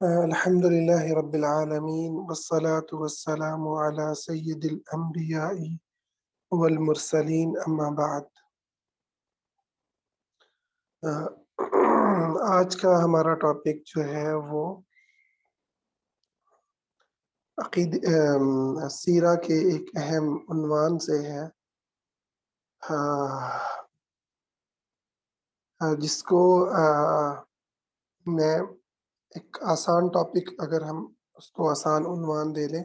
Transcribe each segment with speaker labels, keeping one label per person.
Speaker 1: الحمد لله رب العالمين والصلاة والسلام على سيد الأنبياء والمرسلين أما بعد آج کا ہمارا ٹاپک جو ہے وہ سیرہ کے ایک اہم عنوان سے ہے جس کو میں ایک آسان ٹاپک اگر ہم اس کو آسان عنوان دے لیں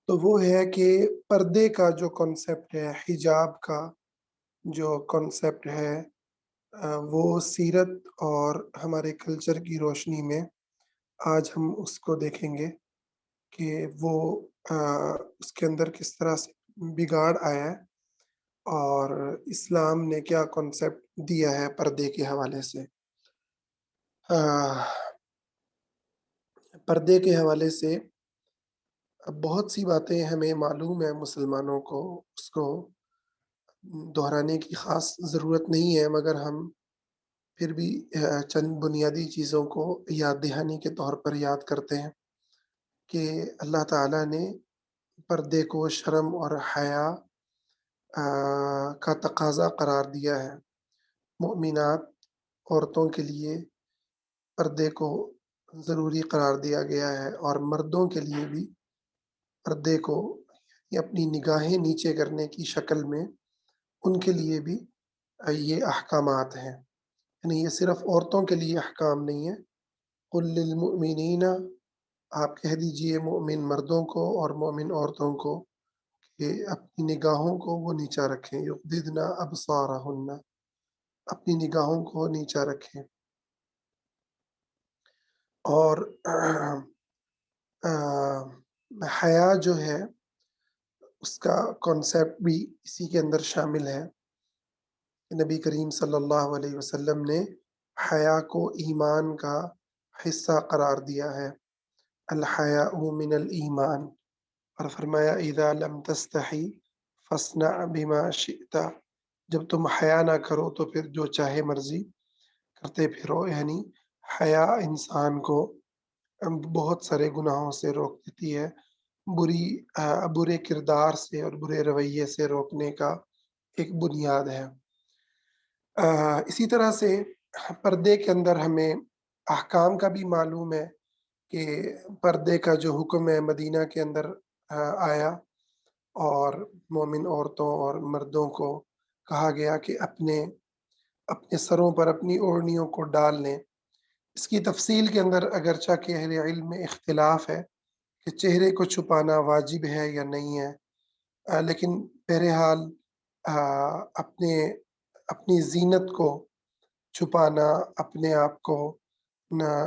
Speaker 1: تو وہ ہے کہ پردے کا جو کنسپٹ ہے، حجاب کا جو کنسپٹ ہے، وہ سیرت اور ہمارے کلچر کی روشنی میں آج ہم اس کو دیکھیں گے کہ وہ اس کے اندر کس طرح سے بگاڑ آیا ہے اور اسلام نے کیا کنسپٹ دیا ہے پردے کے حوالے سے۔ پردے کے حوالے سے بہت سی باتیں ہمیں معلوم ہے مسلمانوں کو، اس کو دہرانے کی خاص ضرورت نہیں ہے، مگر ہم پھر بھی چند بنیادی چیزوں کو یاد دہانی کے طور پر یاد کرتے ہیں کہ اللہ تعالیٰ نے پردے کو شرم اور حیا کا تقاضا قرار دیا ہے۔ مؤمنات عورتوں کے لیے پردے کو ضروری قرار دیا گیا ہے اور مردوں کے لیے بھی پردے کو اپنی نگاہیں نیچے کرنے کی شکل میں ان کے لیے بھی یہ احکامات ہیں، یعنی یہ صرف عورتوں کے لیے احکام نہیں ہے۔ قل للمؤمنین، آپ کہہ دیجئے مومن مردوں کو اور مومن عورتوں کو کہ اپنی نگاہوں کو وہ نیچا رکھیں، یغضضن ابصارہن، اپنی نگاہوں کو نیچا رکھیں۔ اور حیا جو ہے اس کا کنسپٹ بھی اسی کے اندر شامل ہے۔ نبی کریم صلی اللہ علیہ وسلم نے حیا کو ایمان کا حصہ قرار دیا ہے، الحیاء من الایمان، اور فرمایا اذا لم تستحی فاصنع بما شئت، جب تم حیا نہ کرو تو پھر جو چاہے مرضی کرتے پھرو، یعنی حیا انسان کو بہت سارے گناہوں سے روک دیتی ہے، برے کردار سے اور برے رویے سے روکنے کا ایک بنیاد ہے۔ اسی طرح سے پردے کے اندر ہمیں احکام کا بھی معلوم ہے کہ پردے کا جو حکم ہے مدینہ کے اندر آیا اور مومن عورتوں اور مردوں کو کہا گیا کہ اپنے سروں پر اپنی اوڑھنیوں کو ڈال لیں۔ اس کی تفصیل کے اندر اگرچہ کہ اہل علم میں اختلاف ہے کہ چہرے کو چھپانا واجب ہے یا نہیں ہے، لیکن بہرحال اپنی زینت کو چھپانا، اپنے آپ کو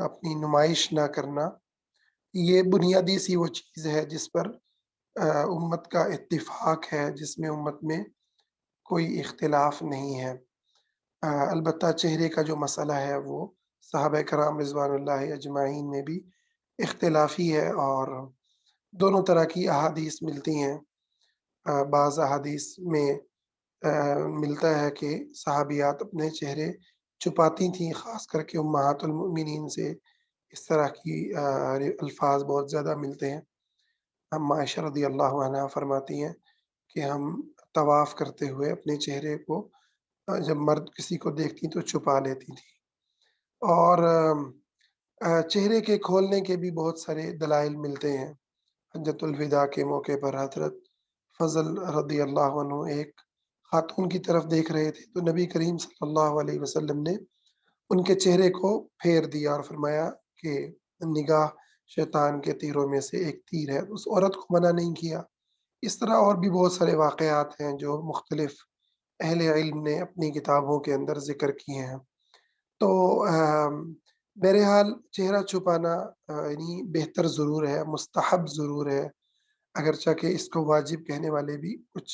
Speaker 1: اپنی نمائش نہ کرنا، یہ بنیادی سی وہ چیز ہے جس پر امت کا اتفاق ہے، جس میں امت میں کوئی اختلاف نہیں ہے۔ البتہ چہرے کا جو مسئلہ ہے وہ صحابہ کرام رضوان اللہ اجمعین میں بھی اختلافی ہے اور دونوں طرح کی احادیث ملتی ہیں۔ بعض احادیث میں ملتا ہے کہ صحابیات اپنے چہرے چھپاتی تھیں، خاص کر کے امہات المؤمنین سے اس طرح کی الفاظ بہت زیادہ ملتے ہیں۔ ہم عائشہ رضی اللہ عنہ فرماتی ہیں کہ ہم طواف کرتے ہوئے اپنے چہرے کو جب مرد کسی کو دیکھتی تو چھپا لیتی تھی۔ اور چہرے کے کھولنے کے بھی بہت سارے دلائل ملتے ہیں۔ حجۃ الوداع کے موقع پر حضرت فضل رضی اللہ عنہ ایک خاتون کی طرف دیکھ رہے تھے تو نبی کریم صلی اللہ علیہ وسلم نے ان کے چہرے کو پھیر دیا اور فرمایا کہ نگاہ شیطان کے تیروں میں سے ایک تیر ہے، اس عورت کو منع نہیں کیا۔ اس طرح اور بھی بہت سارے واقعات ہیں جو مختلف اہل علم نے اپنی کتابوں کے اندر ذکر کیے ہیں۔ تو بہرحال چہرہ چھپانا یعنی بہتر ضرور ہے، مستحب ضرور ہے، اگرچہ کہ اس کو واجب کہنے والے بھی کچھ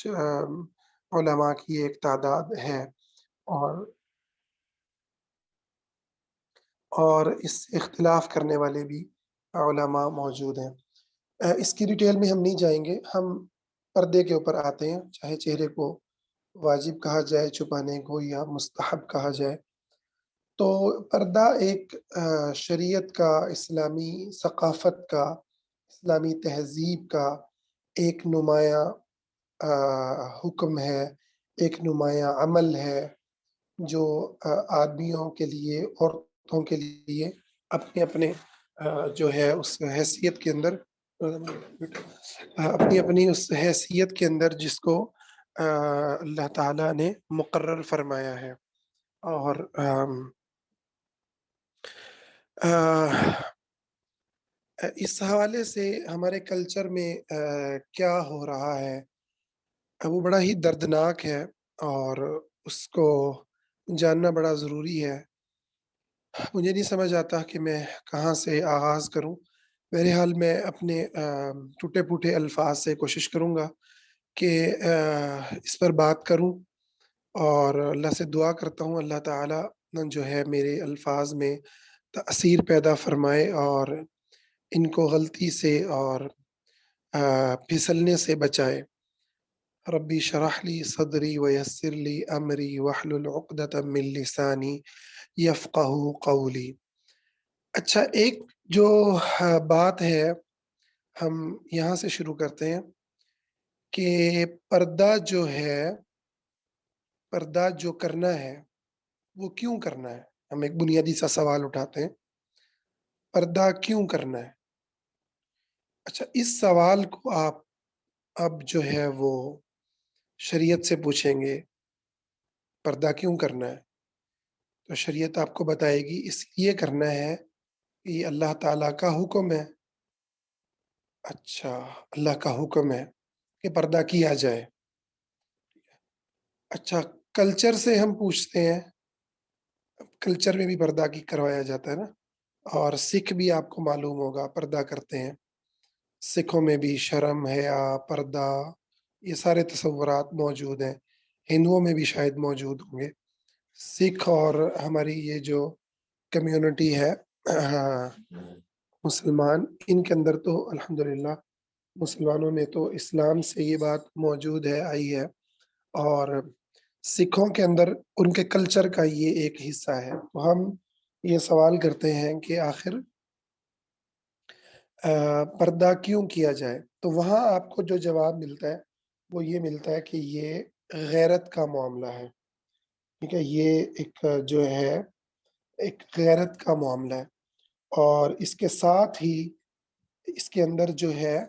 Speaker 1: علماء کی ایک تعداد ہے اور اس سے اختلاف کرنے والے بھی علماء موجود ہیں۔ اس کی ڈیٹیل میں ہم نہیں جائیں گے، ہم پردے کے اوپر آتے ہیں، چاہے چہرے کو واجب کہا جائے چھپانے کو یا مستحب کہا جائے۔ تو پردہ ایک شریعت کا، اسلامی ثقافت کا، اسلامی تہذیب کا ایک نمایاں حکم ہے، ایک نمایاں عمل ہے جو آدمیوں کے لیے، عورتوں کے لیے اپنے اپنے جو ہے اس حیثیت کے اندر اپنی اپنی اس حیثیت کے اندر جس کو اللہ تعالیٰ نے مقرر فرمایا ہے۔ اور اس حوالے سے ہمارے کلچر میں کیا ہو رہا ہے وہ بڑا ہی دردناک ہے، اور اس کو جاننا بڑا ضروری ہے۔ مجھے نہیں سمجھ آتا کہ میں کہاں سے آغاز کروں۔ بہرحال میں اپنے ٹوٹے پھوٹے الفاظ سے کوشش کروں گا کہ اس پر بات کروں، اور اللہ سے دعا کرتا ہوں اللہ تعالیٰ جو ہے میرے الفاظ میں تأثیر پیدا فرمائے، اور ان کو غلطی سے اور پھسلنے سے بچائے۔ ربی شرح لی صدری ویسر لی امری واحلل عقدۃ من لسانی یفقہوا قولی۔ اچھا، ایک جو بات ہے ہم یہاں سے شروع کرتے ہیں کہ پردہ جو ہے، پردہ جو کرنا ہے وہ کیوں کرنا ہے؟ ہم ایک بنیادی سا سوال اٹھاتے ہیں، پردہ کیوں کرنا ہے؟ اچھا، اس سوال کو آپ اب جو ہے وہ شریعت سے پوچھیں گے، پردہ کیوں کرنا ہے؟ تو شریعت آپ کو بتائے گی اس لیے کرنا ہے کہ یہ اللہ تعالیٰ کا حکم ہے۔ اچھا، اللہ کا حکم ہے کہ پردہ کیا جائے۔ اچھا، کلچر سے ہم پوچھتے ہیں، کلچر میں بھی پردہ کی کروایا جاتا ہے نا، اور سکھ بھی آپ کو معلوم ہوگا پردہ کرتے ہیں۔ سکھوں میں بھی شرم، حیا، پردہ، یہ سارے تصورات موجود ہیں۔ ہندوؤں میں بھی شاید موجود ہوں گے۔ سکھ اور ہماری یہ جو کمیونٹی ہے مسلمان، ان کے اندر تو الحمدللہ مسلمانوں میں تو اسلام سے یہ بات موجود ہے، آئی ہے، اور سکھوں کے اندر ان کے کلچر کا یہ ایک حصہ ہے۔ تو ہم یہ سوال کرتے ہیں کہ آخر پردہ کیوں کیا جائے؟ تو وہاں آپ کو جو جواب ملتا ہے وہ یہ ملتا ہے کہ یہ غیرت کا معاملہ ہے۔ ٹھیک ہے، یہ ایک جو ہے ایک غیرت کا معاملہ ہے، اور اس کے ساتھ ہی اس کے اندر جو ہے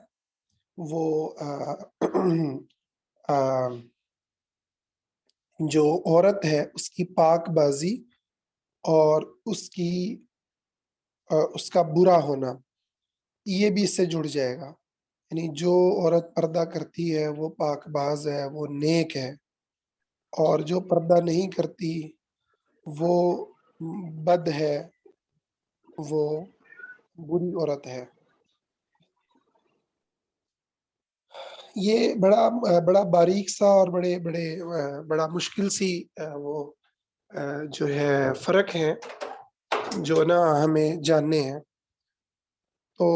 Speaker 1: وہ جو عورت ہے اس کی پاک بازی اور اس کا برا ہونا، یہ بھی اس سے جڑ جائے گا۔ یعنی جو عورت پردہ کرتی ہے وہ پاک باز ہے، وہ نیک ہے، اور جو پردہ نہیں کرتی وہ بد ہے، وہ بری عورت ہے۔ یہ بڑا باریک سا اور بڑا مشکل سی وہ جو ہے فرق ہے جو نا ہمیں جاننے ہیں۔ تو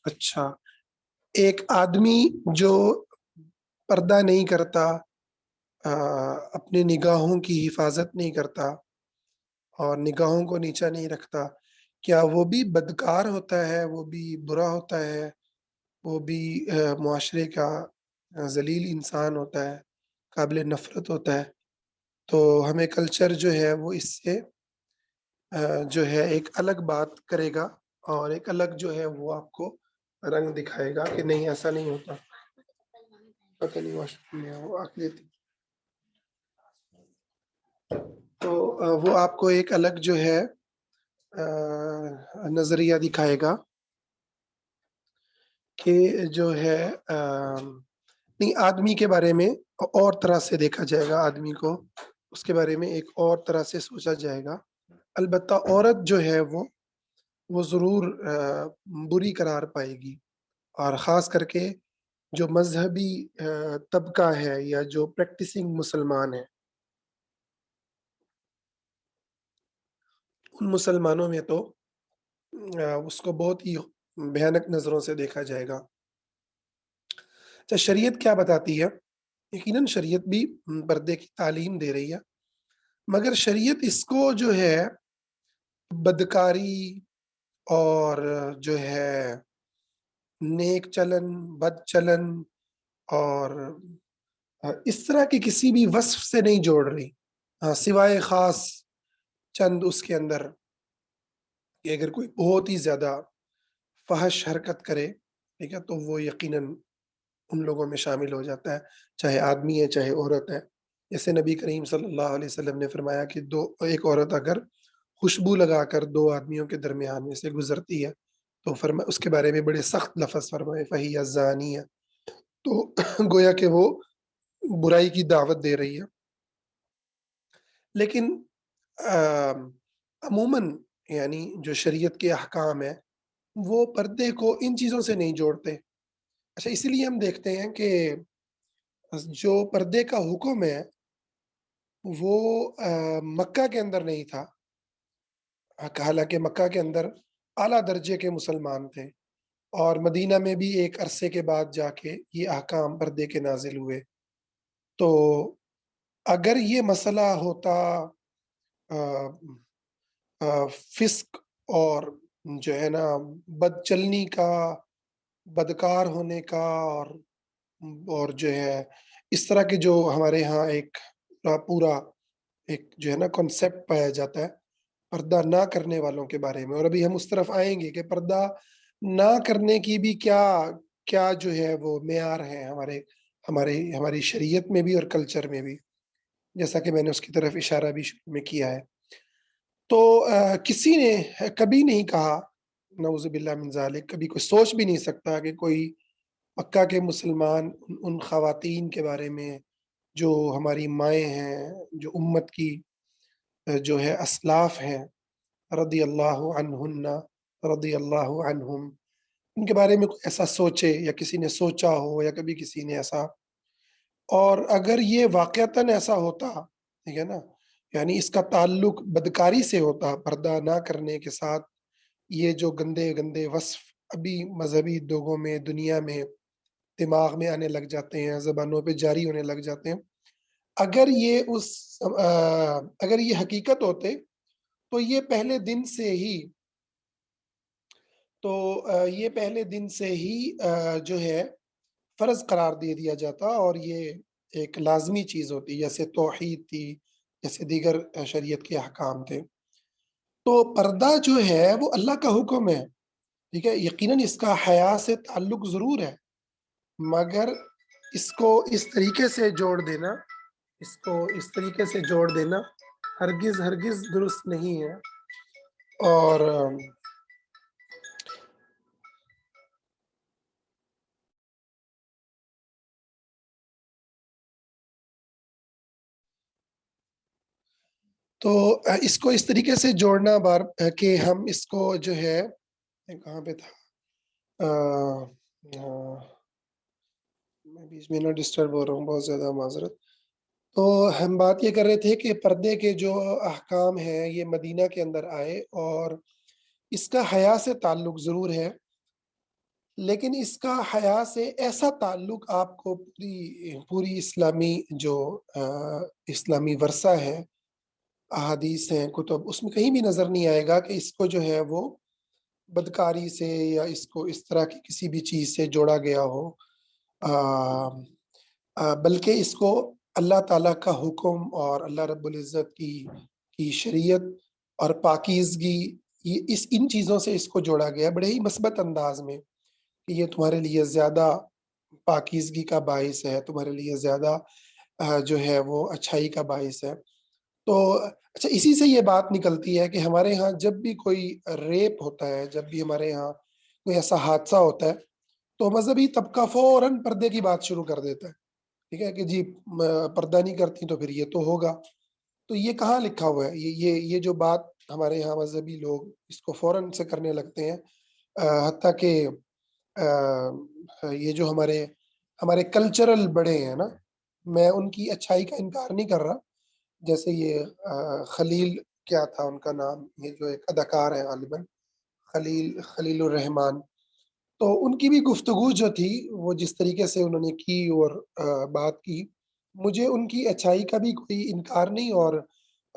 Speaker 1: اچھا، ایک آدمی جو پردہ نہیں کرتا، اپنے نگاہوں کی حفاظت نہیں کرتا اور نگاہوں کو نیچا نہیں رکھتا، کیا وہ بھی بدکار ہوتا ہے؟ وہ بھی برا ہوتا ہے؟ وہ بھی معاشرے کا ذلیل انسان ہوتا ہے، قابل نفرت ہوتا ہے؟ تو ہمیں کلچر جو ہے وہ اس سے جو ہے ایک الگ بات کرے گا، اور ایک الگ جو ہے وہ آپ کو رنگ دکھائے گا کہ نہیں، ایسا نہیں ہوتا۔ پتہ نہیں واش روم میں وہ آ کے دیتی۔ تو وہ آپ کو ایک الگ جو ہے نظریہ دکھائے گا کہ جو ہے نہیں، آدمی کے بارے میں اور طرح سے دیکھا جائے گا، آدمی کو اس کے بارے میں ایک اور طرح سے سوچا جائے گا۔ البتہ عورت جو ہے وہ ضرور بری قرار پائے گی، اور خاص کر کے جو مذہبی طبقہ ہے یا جو پریکٹسنگ مسلمان ہیں، ان مسلمانوں میں تو اس کو بہت ہی بھیانک نظروں سے دیکھا جائے گا۔ اچھا، شریعت کیا بتاتی ہے؟ یقیناً شریعت بھی پردے کی تعلیم دے رہی ہے، مگر شریعت اس کو جو ہے بدکاری اور جو ہے نیک چلن، بد چلن اور اس طرح کے کسی بھی وصف سے نہیں جوڑ رہی، سوائے خاص چند اس کے اندر کہ اگر کوئی بہت ہی زیادہ فحش حرکت کرے، ٹھیک ہے، تو وہ یقیناً ان لوگوں میں شامل ہو جاتا ہے، چاہے آدمی ہے چاہے عورت ہے۔ جیسے نبی کریم صلی اللہ علیہ وسلم نے فرمایا کہ ایک عورت اگر خوشبو لگا کر دو آدمیوں کے درمیان میں سے گزرتی ہے تو اس کے بارے میں بڑے سخت لفظ فرمائے فہی زانیہ، تو گویا کہ وہ برائی کی دعوت دے رہی ہے۔ لیکن عموماً یعنی جو شریعت کے احکام ہیں وہ پردے کو ان چیزوں سے نہیں جوڑتے۔ اچھا، اسی لیے ہم دیکھتے ہیں کہ جو پردے کا حکم ہے وہ مکہ کے اندر نہیں تھا، حالانکہ مکہ کے اندر اعلیٰ درجے کے مسلمان تھے، اور مدینہ میں بھی ایک عرصے کے بعد جا کے یہ احکام پردے کے نازل ہوئے۔ تو اگر یہ مسئلہ ہوتا فسق اور جو ہے نا بد چلنی کا، بدکار ہونے کا، اور جو ہے اس طرح کے جو ہمارے ہاں ایک پورا ایک جو ہے نا کنسپٹ پایا جاتا ہے پردہ نہ کرنے والوں کے بارے میں، اور ابھی ہم اس طرف آئیں گے کہ پردہ نہ کرنے کی بھی کیا کیا جو ہے وہ معیار ہیں ہماری شریعت میں بھی اور کلچر میں بھی، جیسا کہ میں نے اس کی طرف اشارہ بھی شروع میں کیا ہے۔ تو کسی نے کبھی نہیں کہا، نعوذ باللہ من ذالک، کبھی کوئی سوچ بھی نہیں سکتا کہ کوئی مکہ کے مسلمان ان خواتین کے بارے میں جو ہماری مائیں ہیں، جو امت کی جو ہے اسلاف ہیں، رضی اللہ عنہن، رضی اللہ عنہم، ان کے بارے میں کوئی ایسا سوچے یا کسی نے سوچا ہو یا کبھی کسی نے ایسا، اور اگر یہ واقعتاً ایسا ہوتا، ٹھیک ہے نا، یعنی اس کا تعلق بدکاری سے ہوتا پردہ نہ کرنے کے ساتھ، یہ جو گندے گندے وصف ابھی مذہبی لوگوں میں دنیا میں دماغ میں آنے لگ جاتے ہیں، زبانوں پہ جاری ہونے لگ جاتے ہیں، اگر یہ حقیقت ہوتے تو یہ پہلے دن سے ہی جو ہے فرض قرار دے دیا جاتا، اور یہ ایک لازمی چیز ہوتی، جیسے توحید تھی، جیسے دیگر شریعت کے احکام تھے۔ تو پردہ جو ہے وہ اللہ کا حکم ہے، ٹھیک ہے، یقیناً اس کا حیا سے تعلق ضرور ہے، مگر اس کو اس طریقے سے جوڑ دینا ہرگز ہرگز درست نہیں ہے۔ اور تو اس کو اس طریقے سے جوڑنا کہ ہم اس کو جو ہے کہاں پہ تھا، میں بیچ میں نہ ڈسٹرب ہو رہا ہوں، بہت زیادہ معذرت۔ تو ہم بات یہ کر رہے تھے کہ پردے کے جو احکام ہیں یہ مدینہ کے اندر آئے، اور اس کا حیا سے تعلق ضرور ہے، لیکن اس کا حیا سے ایسا تعلق آپ کو پوری اسلامی جو اسلامی ورثہ ہے، احادیث ہیں، کتب، اس میں کہیں بھی نظر نہیں آئے گا کہ اس کو جو ہے وہ بدکاری سے یا اس کو اس طرح کی کسی بھی چیز سے جوڑا گیا ہو، بلکہ اس کو اللہ تعالیٰ کا حکم اور اللہ رب العزت کی شریعت اور پاکیزگی، ان چیزوں سے اس کو جوڑا گیا بڑے ہی مثبت انداز میں، کہ یہ تمہارے لیے زیادہ پاکیزگی کا باعث ہے، تمہارے لیے زیادہ جو ہے وہ اچھائی کا باعث ہے۔ تو اچھا، اسی سے یہ بات نکلتی ہے کہ ہمارے ہاں جب بھی کوئی ریپ ہوتا ہے، جب بھی ہمارے ہاں کوئی ایسا حادثہ ہوتا ہے، تو مذہبی طبقہ فوراً پردے کی بات شروع کر دیتا ہے، ٹھیک ہے، کہ جی پردہ نہیں کرتی تو پھر یہ تو ہوگا۔ تو یہ کہاں لکھا ہوا ہے؟ یہ جو بات ہمارے یہاں مذہبی لوگ اس کو فوراً سے کرنے لگتے ہیں، حتیٰ کہ یہ جو ہمارے کلچرل بڑے ہیں نا، میں ان کی اچھائی کا انکار نہیں کر رہا، جیسے یہ خلیل، کیا تھا ان کا نام، یہ جو ایک اداکار ہے غالباً، خلیل الرحمان، تو ان کی بھی گفتگو جو تھی وہ جس طریقے سے انہوں نے کی اور بات کی، مجھے ان کی اچھائی کا بھی کوئی انکار نہیں، اور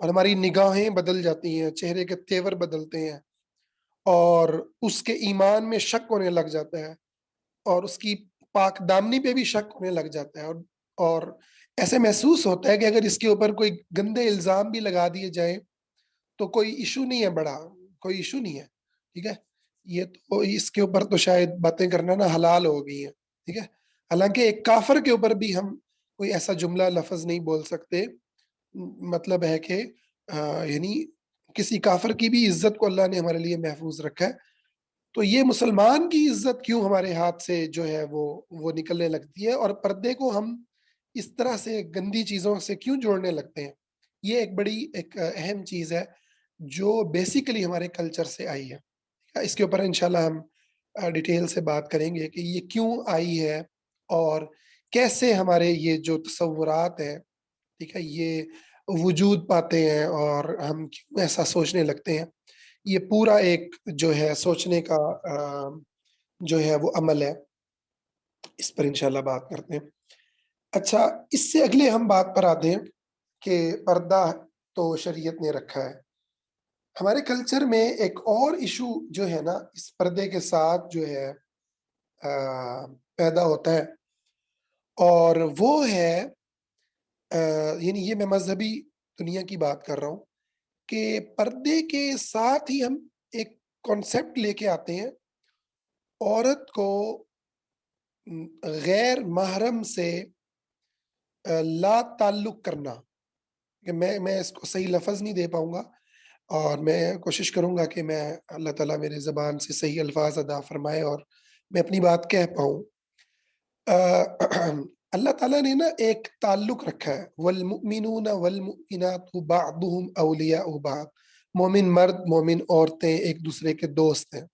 Speaker 1: اور ہماری نگاہیں بدل جاتی ہیں، چہرے کے تیور بدلتے ہیں، اور اس کے ایمان میں شک ہونے لگ جاتا ہے، اور اس کی پاک دامنی پہ بھی شک ہونے لگ جاتا ہے، اور ایسے محسوس ہوتا ہے کہ اگر اس کے اوپر کوئی گندے الزام بھی لگا دیے جائیں تو کوئی ایشو نہیں ہے بڑا، کوئی ایشو نہیں ہے، ٹھیک ہے؟ یہ تو اس کے اوپر تو شاید باتیں کرنا نا حلال ہو گئی ہیں، ٹھیک ہے؟ حالانکہ ایک کافر کے اوپر بھی ہم کوئی ایسا جملہ لفظ نہیں بول سکتے، مطلب ہے کہ یعنی کسی کافر کی بھی عزت کو اللہ نے ہمارے لیے محفوظ رکھا ہے، تو یہ مسلمان کی عزت کیوں ہمارے ہاتھ سے جو ہے وہ نکلنے لگتی ہے، اور پردے کو ہم اس طرح سے گندی چیزوں سے کیوں جوڑنے لگتے ہیں؟ یہ ایک بڑی ایک اہم چیز ہے جو بیسیکلی ہمارے کلچر سے آئی ہے۔ اس کے اوپر انشاءاللہ ہم ڈیٹیل سے بات کریں گے کہ یہ کیوں آئی ہے، اور کیسے ہمارے یہ جو تصورات ہیں، ٹھیک ہے، یہ وجود پاتے ہیں اور ہم کیوں ایسا سوچنے لگتے ہیں۔ یہ پورا ایک جو ہے سوچنے کا جو ہے وہ عمل ہے، اس پر انشاءاللہ بات کرتے ہیں۔ اچھا، اس سے اگلے ہم بات پر آتے ہیں کہ پردہ تو شریعت نے رکھا ہے، ہمارے کلچر میں ایک اور ایشو جو ہے نا اس پردے کے ساتھ جو ہے پیدا ہوتا ہے، اور وہ ہے یعنی یہ میں مذہبی دنیا کی بات کر رہا ہوں کہ پردے کے ساتھ ہی ہم ایک کانسیپٹ لے کے آتے ہیں، عورت کو غیر محرم سے لا تعلق کرنا، کہ میں اس کو صحیح لفظ نہیں دے پاؤں گا، اور میں کوشش کروں گا کہ میں اللہ تعالیٰ میرے زبان سے صحیح الفاظ ادا فرمائے اور میں اپنی بات کہہ پاؤں۔ اللہ تعالیٰ نے نا ایک تعلق رکھا ہے، والمؤمنون والمؤمنات بعضهم اولیاء بعض، مومن مرد مومن عورتیں ایک دوسرے کے دوست ہیں۔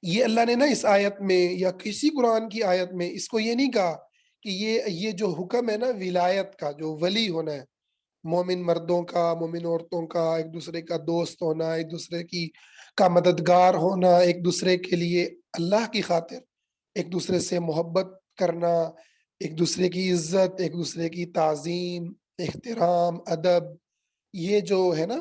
Speaker 1: یہ اللہ نے نا اس آیت میں یا کسی قرآن کی آیت میں اس کو یہ نہیں کہا کہ یہ جو حکم ہے نا ولایت کا، جو ولی ہونا ہے، مومن مردوں کا مومن عورتوں کا ایک دوسرے کا دوست ہونا، ایک دوسرے کی کا مددگار ہونا، ایک دوسرے کے لیے اللہ کی خاطر ایک دوسرے سے محبت کرنا، ایک دوسرے کی عزت، ایک دوسرے کی تعظیم، احترام، ادب، یہ جو ہے نا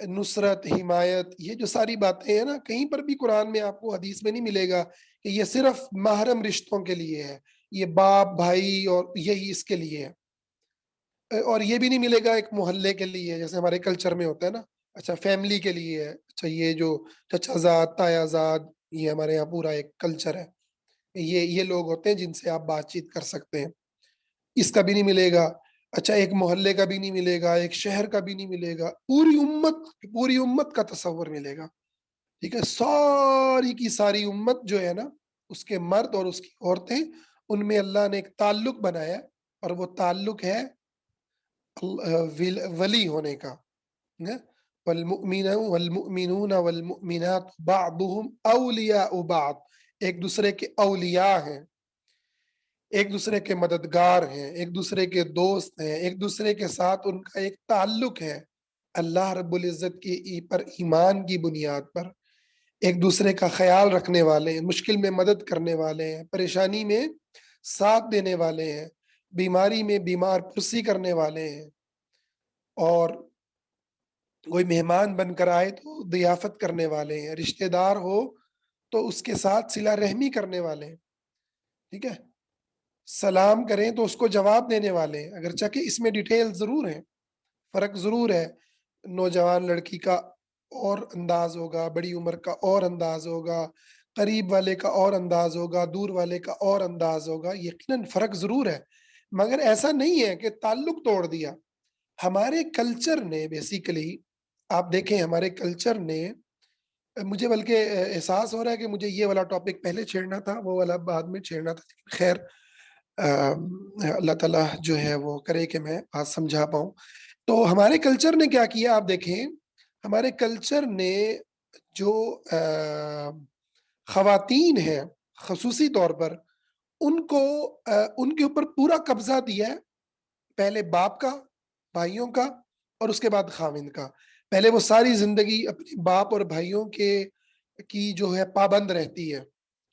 Speaker 1: نصرت، حمایت، یہ جو ساری باتیں ہیں نا کہیں پر بھی قرآن میں آپ کو حدیث میں نہیں ملے گا کہ یہ صرف محرم رشتوں کے لیے ہے، یہ باپ بھائی اور یہی اس کے لیے ہے، اور یہ بھی نہیں ملے گا ایک محلے کے لیے جیسے ہمارے کلچر میں ہوتا ہے نا، اچھا فیملی کے لیے ہے، اچھا یہ جو چچا زاد تایا زاد، یہ ہمارے یہاں پورا ایک کلچر ہے، یہ لوگ ہوتے ہیں جن سے آپ بات چیت کر سکتے ہیں، اس کا بھی نہیں ملے گا، اچھا ایک محلے کا بھی نہیں ملے گا، ایک شہر کا بھی نہیں ملے گا، پوری امت کا تصور ملے گا، ٹھیک ہے، ساری کی ساری امت جو ہے نا، اس کے مرد اور اس کی عورتیں، ان میں اللہ نے ایک تعلق بنایا، اور وہ تعلق ہے ولی ہونے کا، والمؤمنون والمؤمنات بعضهم اولیاء بعض، ایک دوسرے کے اولیاء ہیں، ایک دوسرے کے مددگار ہیں، ایک دوسرے کے دوست ہیں، ایک دوسرے کے ساتھ ان کا ایک تعلق ہے اللہ رب العزت کی پر ایمان کی بنیاد پر، ایک دوسرے کا خیال رکھنے والے ہیں، مشکل میں مدد کرنے والے ہیں، پریشانی میں ساتھ دینے والے ہیں، بیماری میں بیمار پرسی کرنے والے ہیں، اور کوئی مہمان بن کر آئے تو ضیافت کرنے والے ہیں، رشتہ دار ہو تو اس کے ساتھ صلہ رحمی کرنے والے ہیں، ٹھیک ہے، سلام کریں تو اس کو جواب دینے والے ہیں، اگرچہ کہ اس میں ڈیٹیل ضرور ہیں، فرق ضرور ہے، نوجوان لڑکی کا اور انداز ہوگا، بڑی عمر کا اور انداز ہوگا، قریب والے کا اور انداز ہوگا، دور والے کا اور انداز ہوگا، یقیناً فرق ضرور ہے، مگر ایسا نہیں ہے کہ تعلق توڑ دیا۔ ہمارے کلچر نے بیسیکلی، آپ دیکھیں ہمارے کلچر نے، مجھے بلکہ احساس ہو رہا ہے کہ مجھے یہ والا ٹاپک پہلے چھیڑنا تھا، وہ والا بعد میں چھیڑنا تھا، لیکن خیر اللہ تعالیٰ جو ہے وہ کرے کہ میں بات سمجھا پاؤں۔ تو ہمارے کلچر نے کیا کیا، آپ دیکھیں ہمارے کلچر نے جو خواتین ہیں خصوصی طور پر، ان کو ان کے اوپر پورا قبضہ دیا ہے، پہلے باپ کا، بھائیوں کا، اور اس کے بعد خاوند کا، پہلے وہ ساری زندگی اپنے باپ اور بھائیوں کے کی جو ہے پابند رہتی ہے،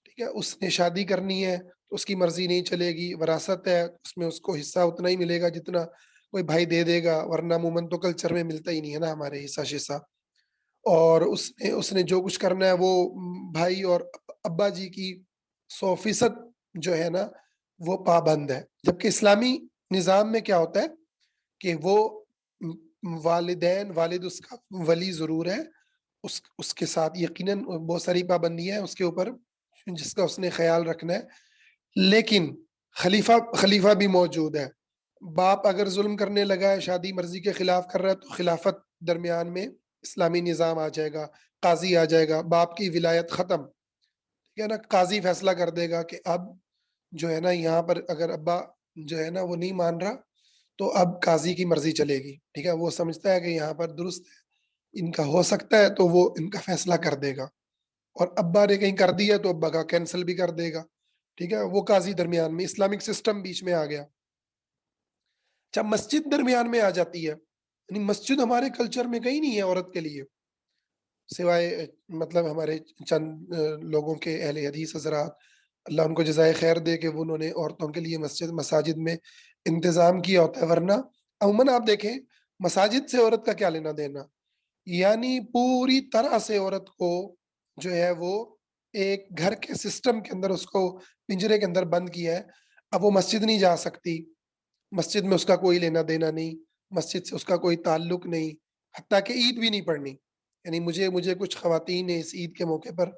Speaker 1: ٹھیک ہے، اس نے شادی کرنی ہے تو اس کی مرضی نہیں چلے گی، وراثت ہے اس میں اس کو حصہ اتنا ہی ملے گا جتنا کوئی بھائی دے دے گا، ورنہ عموماً تو کلچر میں ملتا ہی نہیں ہے نا ہمارے حصہ شصہ. اور اس نے جو کچھ کرنا ہے وہ بھائی اور ابا جی کی 100% جو ہے نا وہ پابند ہے. جبکہ اسلامی نظام میں کیا ہوتا ہے کہ وہ والدین، والد اس کا ولی ضرور ہے، اس کے ساتھ یقیناً بہت ساری پابندیاں ہیں اس کے اوپر جس کا اس نے خیال رکھنا ہے، لیکن خلیفہ بھی موجود ہے. باپ اگر ظلم کرنے لگا ہے، شادی مرضی کے خلاف کر رہا ہے، تو خلافت درمیان میں اسلامی نظام آ جائے گا، قاضی آ جائے گا، باپ کی ولایت ختم. ٹھیک ہے نا، قاضی فیصلہ کر دے گا کہ اب جو ہے نا یہاں پر اگر ابا جو ہے نا وہ نہیں مان رہا تو اب قاضی کی مرضی چلے گی. ٹھیک ہے، وہ سمجھتا ہے کہ یہاں پر درست ہے، ان کا ہو سکتا ہے تو وہ ان کا فیصلہ کر دے گا. اور ابا نے کہیں کر دیا تو ابا کا کینسل بھی کر دے گا. ٹھیک ہے، وہ قاضی درمیان میں، اسلامک سسٹم بیچ میں آ گیا. اچھا، مسجد درمیان میں آ جاتی ہے. یعنی مسجد ہمارے کلچر میں کہیں نہیں ہے عورت کے لیے، سوائے مطلب ہمارے چند لوگوں کے اہل حدیث حضرات، اللہ ان کو جزائے خیر دے کہ انہوں نے عورتوں کے لیے مساجد میں انتظام کیا ہوتا ہے. ورنہ عموماً آپ دیکھیں مساجد سے عورت کا کیا لینا دینا. یعنی پوری طرح سے عورت کو جو ہے وہ ایک گھر کے سسٹم کے اندر اس کو پنجرے کے اندر بند کیا ہے. اب وہ مسجد نہیں جا سکتی، مسجد میں اس کا کوئی لینا دینا نہیں، مسجد سے اس کا کوئی تعلق نہیں، حتیٰ کہ عید بھی نہیں پڑھنی. یعنی مجھے کچھ خواتین نے اس عید کے موقع پر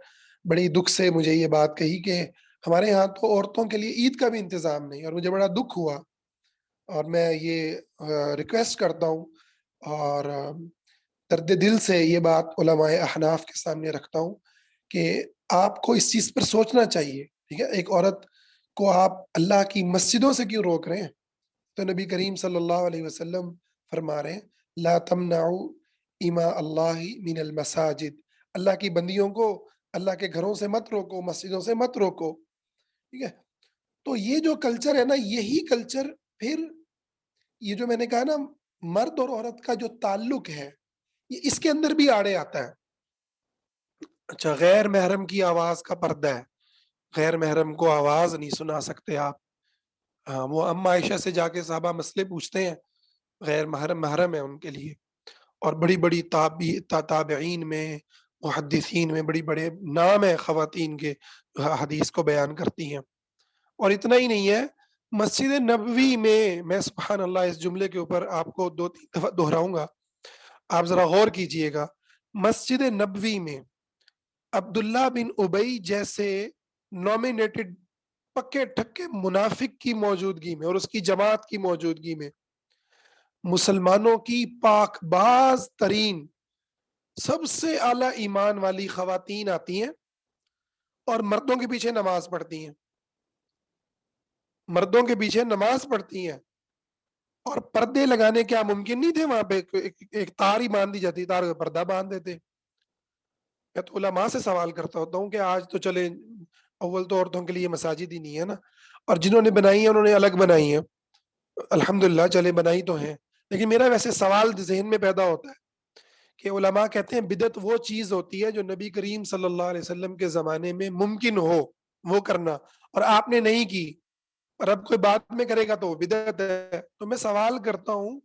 Speaker 1: بڑی دکھ سے مجھے یہ بات کہی کہ ہمارے ہاں تو عورتوں کے لیے عید کا بھی انتظام نہیں. اور مجھے بڑا دکھ ہوا، اور میں یہ ریکویسٹ کرتا ہوں اور درد دل سے یہ بات علماء احناف کے سامنے رکھتا ہوں کہ آپ کو اس چیز پر سوچنا چاہیے. ٹھیک ہے، ایک عورت کو آپ اللہ کی مسجدوں سے کیوں روک رہے ہیں؟ تو نبی کریم صلی اللہ علیہ وسلم فرما رہے ہیں لا تمنعوا اما اللہ من المساجد، اللہ کی بندیوں کو اللہ کے گھروں سے مت روکو، مسجدوں سے مت روکو. ٹھیک ہے، تو یہ جو کلچر ہے نا، یہی کلچر پھر یہ جو میں نے کہا نا مرد اور عورت کا جو تعلق ہے یہ اس کے اندر بھی آڑے آتا ہے. اچھا، غیر محرم کی آواز کا پردہ ہے، غیر محرم کو آواز نہیں سنا سکتے آپ. ہاں، وہ اما عائشہ سے جا کے صحابہ مسئلے پوچھتے ہیں، غیر محرم محرم ہے ان کے لیے. اور بڑی بڑی تابعین میں، محدثین میں بڑی بڑے نام ہیں خواتین کے حدیث کو بیان کرتی ہیں. اور اتنا ہی نہیں ہے، مسجد نبوی میں سبحان اللہ اس جملے کے اوپر آپ کو 2-3 دفعہ دہراؤں گا، آپ ذرا غور کیجئے گا. مسجد نبوی میں عبداللہ بن ابئی جیسے نامینیٹڈ پکے ٹھکے منافق کی موجودگی میں اور اس کی جماعت کی موجودگی میں مسلمانوں کی پاک باز ترین سب سے اعلیٰ ایمان والی خواتین آتی ہیں اور مردوں کے پیچھے نماز پڑھتی ہیں، مردوں کے پیچھے نماز پڑھتی ہیں. اور پردے لگانے کیا ممکن نہیں تھے وہاں پہ؟ ایک تار ہی باندھ دی جاتی، تار کا پردہ باندھ دیتے. میں تو علماء سے سوال کرتا ہوتا ہوں کہ آج تو چلے اول تو عورتوں کے لیے مساجد ہی نہیں ہے نا، اور جنہوں نے بنائی ہیں انہوں نے الگ بنائی ہیں، الحمدللہ چلے بنائی تو ہیں. لیکن میرا ویسے سوال ذہن میں پیدا ہوتا ہے کہ علماء کہتے ہیں بدعت وہ چیز ہوتی ہے جو نبی کریم صلی اللہ علیہ وسلم کے زمانے میں ممکن ہو وہ کرنا، اور آپ نے نہیں کی، اور اب کوئی بعد میں کرے گا تو وہ بدعت ہے. تو میں سوال کرتا ہوں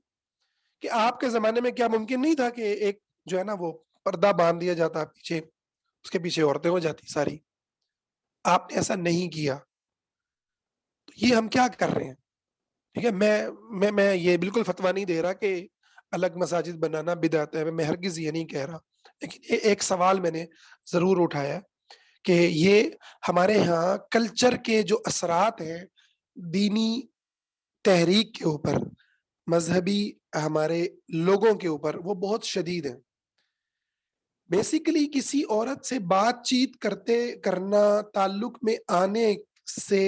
Speaker 1: کہ آپ کے زمانے میں کیا ممکن نہیں تھا کہ ایک جو ہے نا وہ پردہ باندھ دیا جاتا پیچھے، اس کے پیچھے عورتیں ہو جاتی ساری؟ آپ نے ایسا نہیں کیا. تو یہ ہم کیا کر رہے ہیں؟ ٹھیک ہے، میں یہ بالکل فتویٰ نہیں دے رہا کہ الگ مساجد بنانا بدعت ہے، میں ہرگز یہ نہیں کہہ رہا. لیکن ایک سوال میں نے ضرور اٹھایا کہ یہ ہمارے ہاں کلچر کے جو اثرات ہیں دینی تحریک کے اوپر، مذہبی ہمارے لوگوں کے اوپر، وہ بہت شدید ہیں. بیسیکلی کسی عورت سے بات چیت کرنا، تعلق میں آنے سے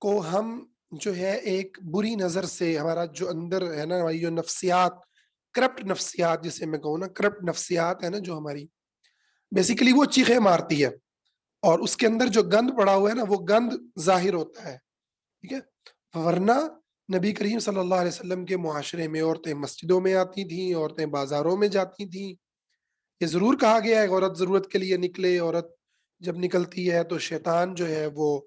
Speaker 1: کو ہم جو ہے ایک بری نظر سے، ہمارا جو اندر ہے نا ہماری جو نفسیات، کرپٹ نفسیات جسے میں کہوں نا، کرپٹ نفسیات ہے نا جو ہماری، بیسیکلی وہ چیخیں مارتی ہے اور اس کے اندر جو گند پڑا ہوا ہے نا وہ گند ظاہر ہوتا ہے. ٹھیک ہے، ورنہ نبی کریم صلی اللہ علیہ وسلم کے معاشرے میں عورتیں مسجدوں میں آتی تھیں، عورتیں بازاروں میں جاتی تھیں. یہ ضرور کہا گیا ہے عورت ضرورت کے لیے نکلے، عورت جب نکلتی ہے تو شیطان جو ہے وہ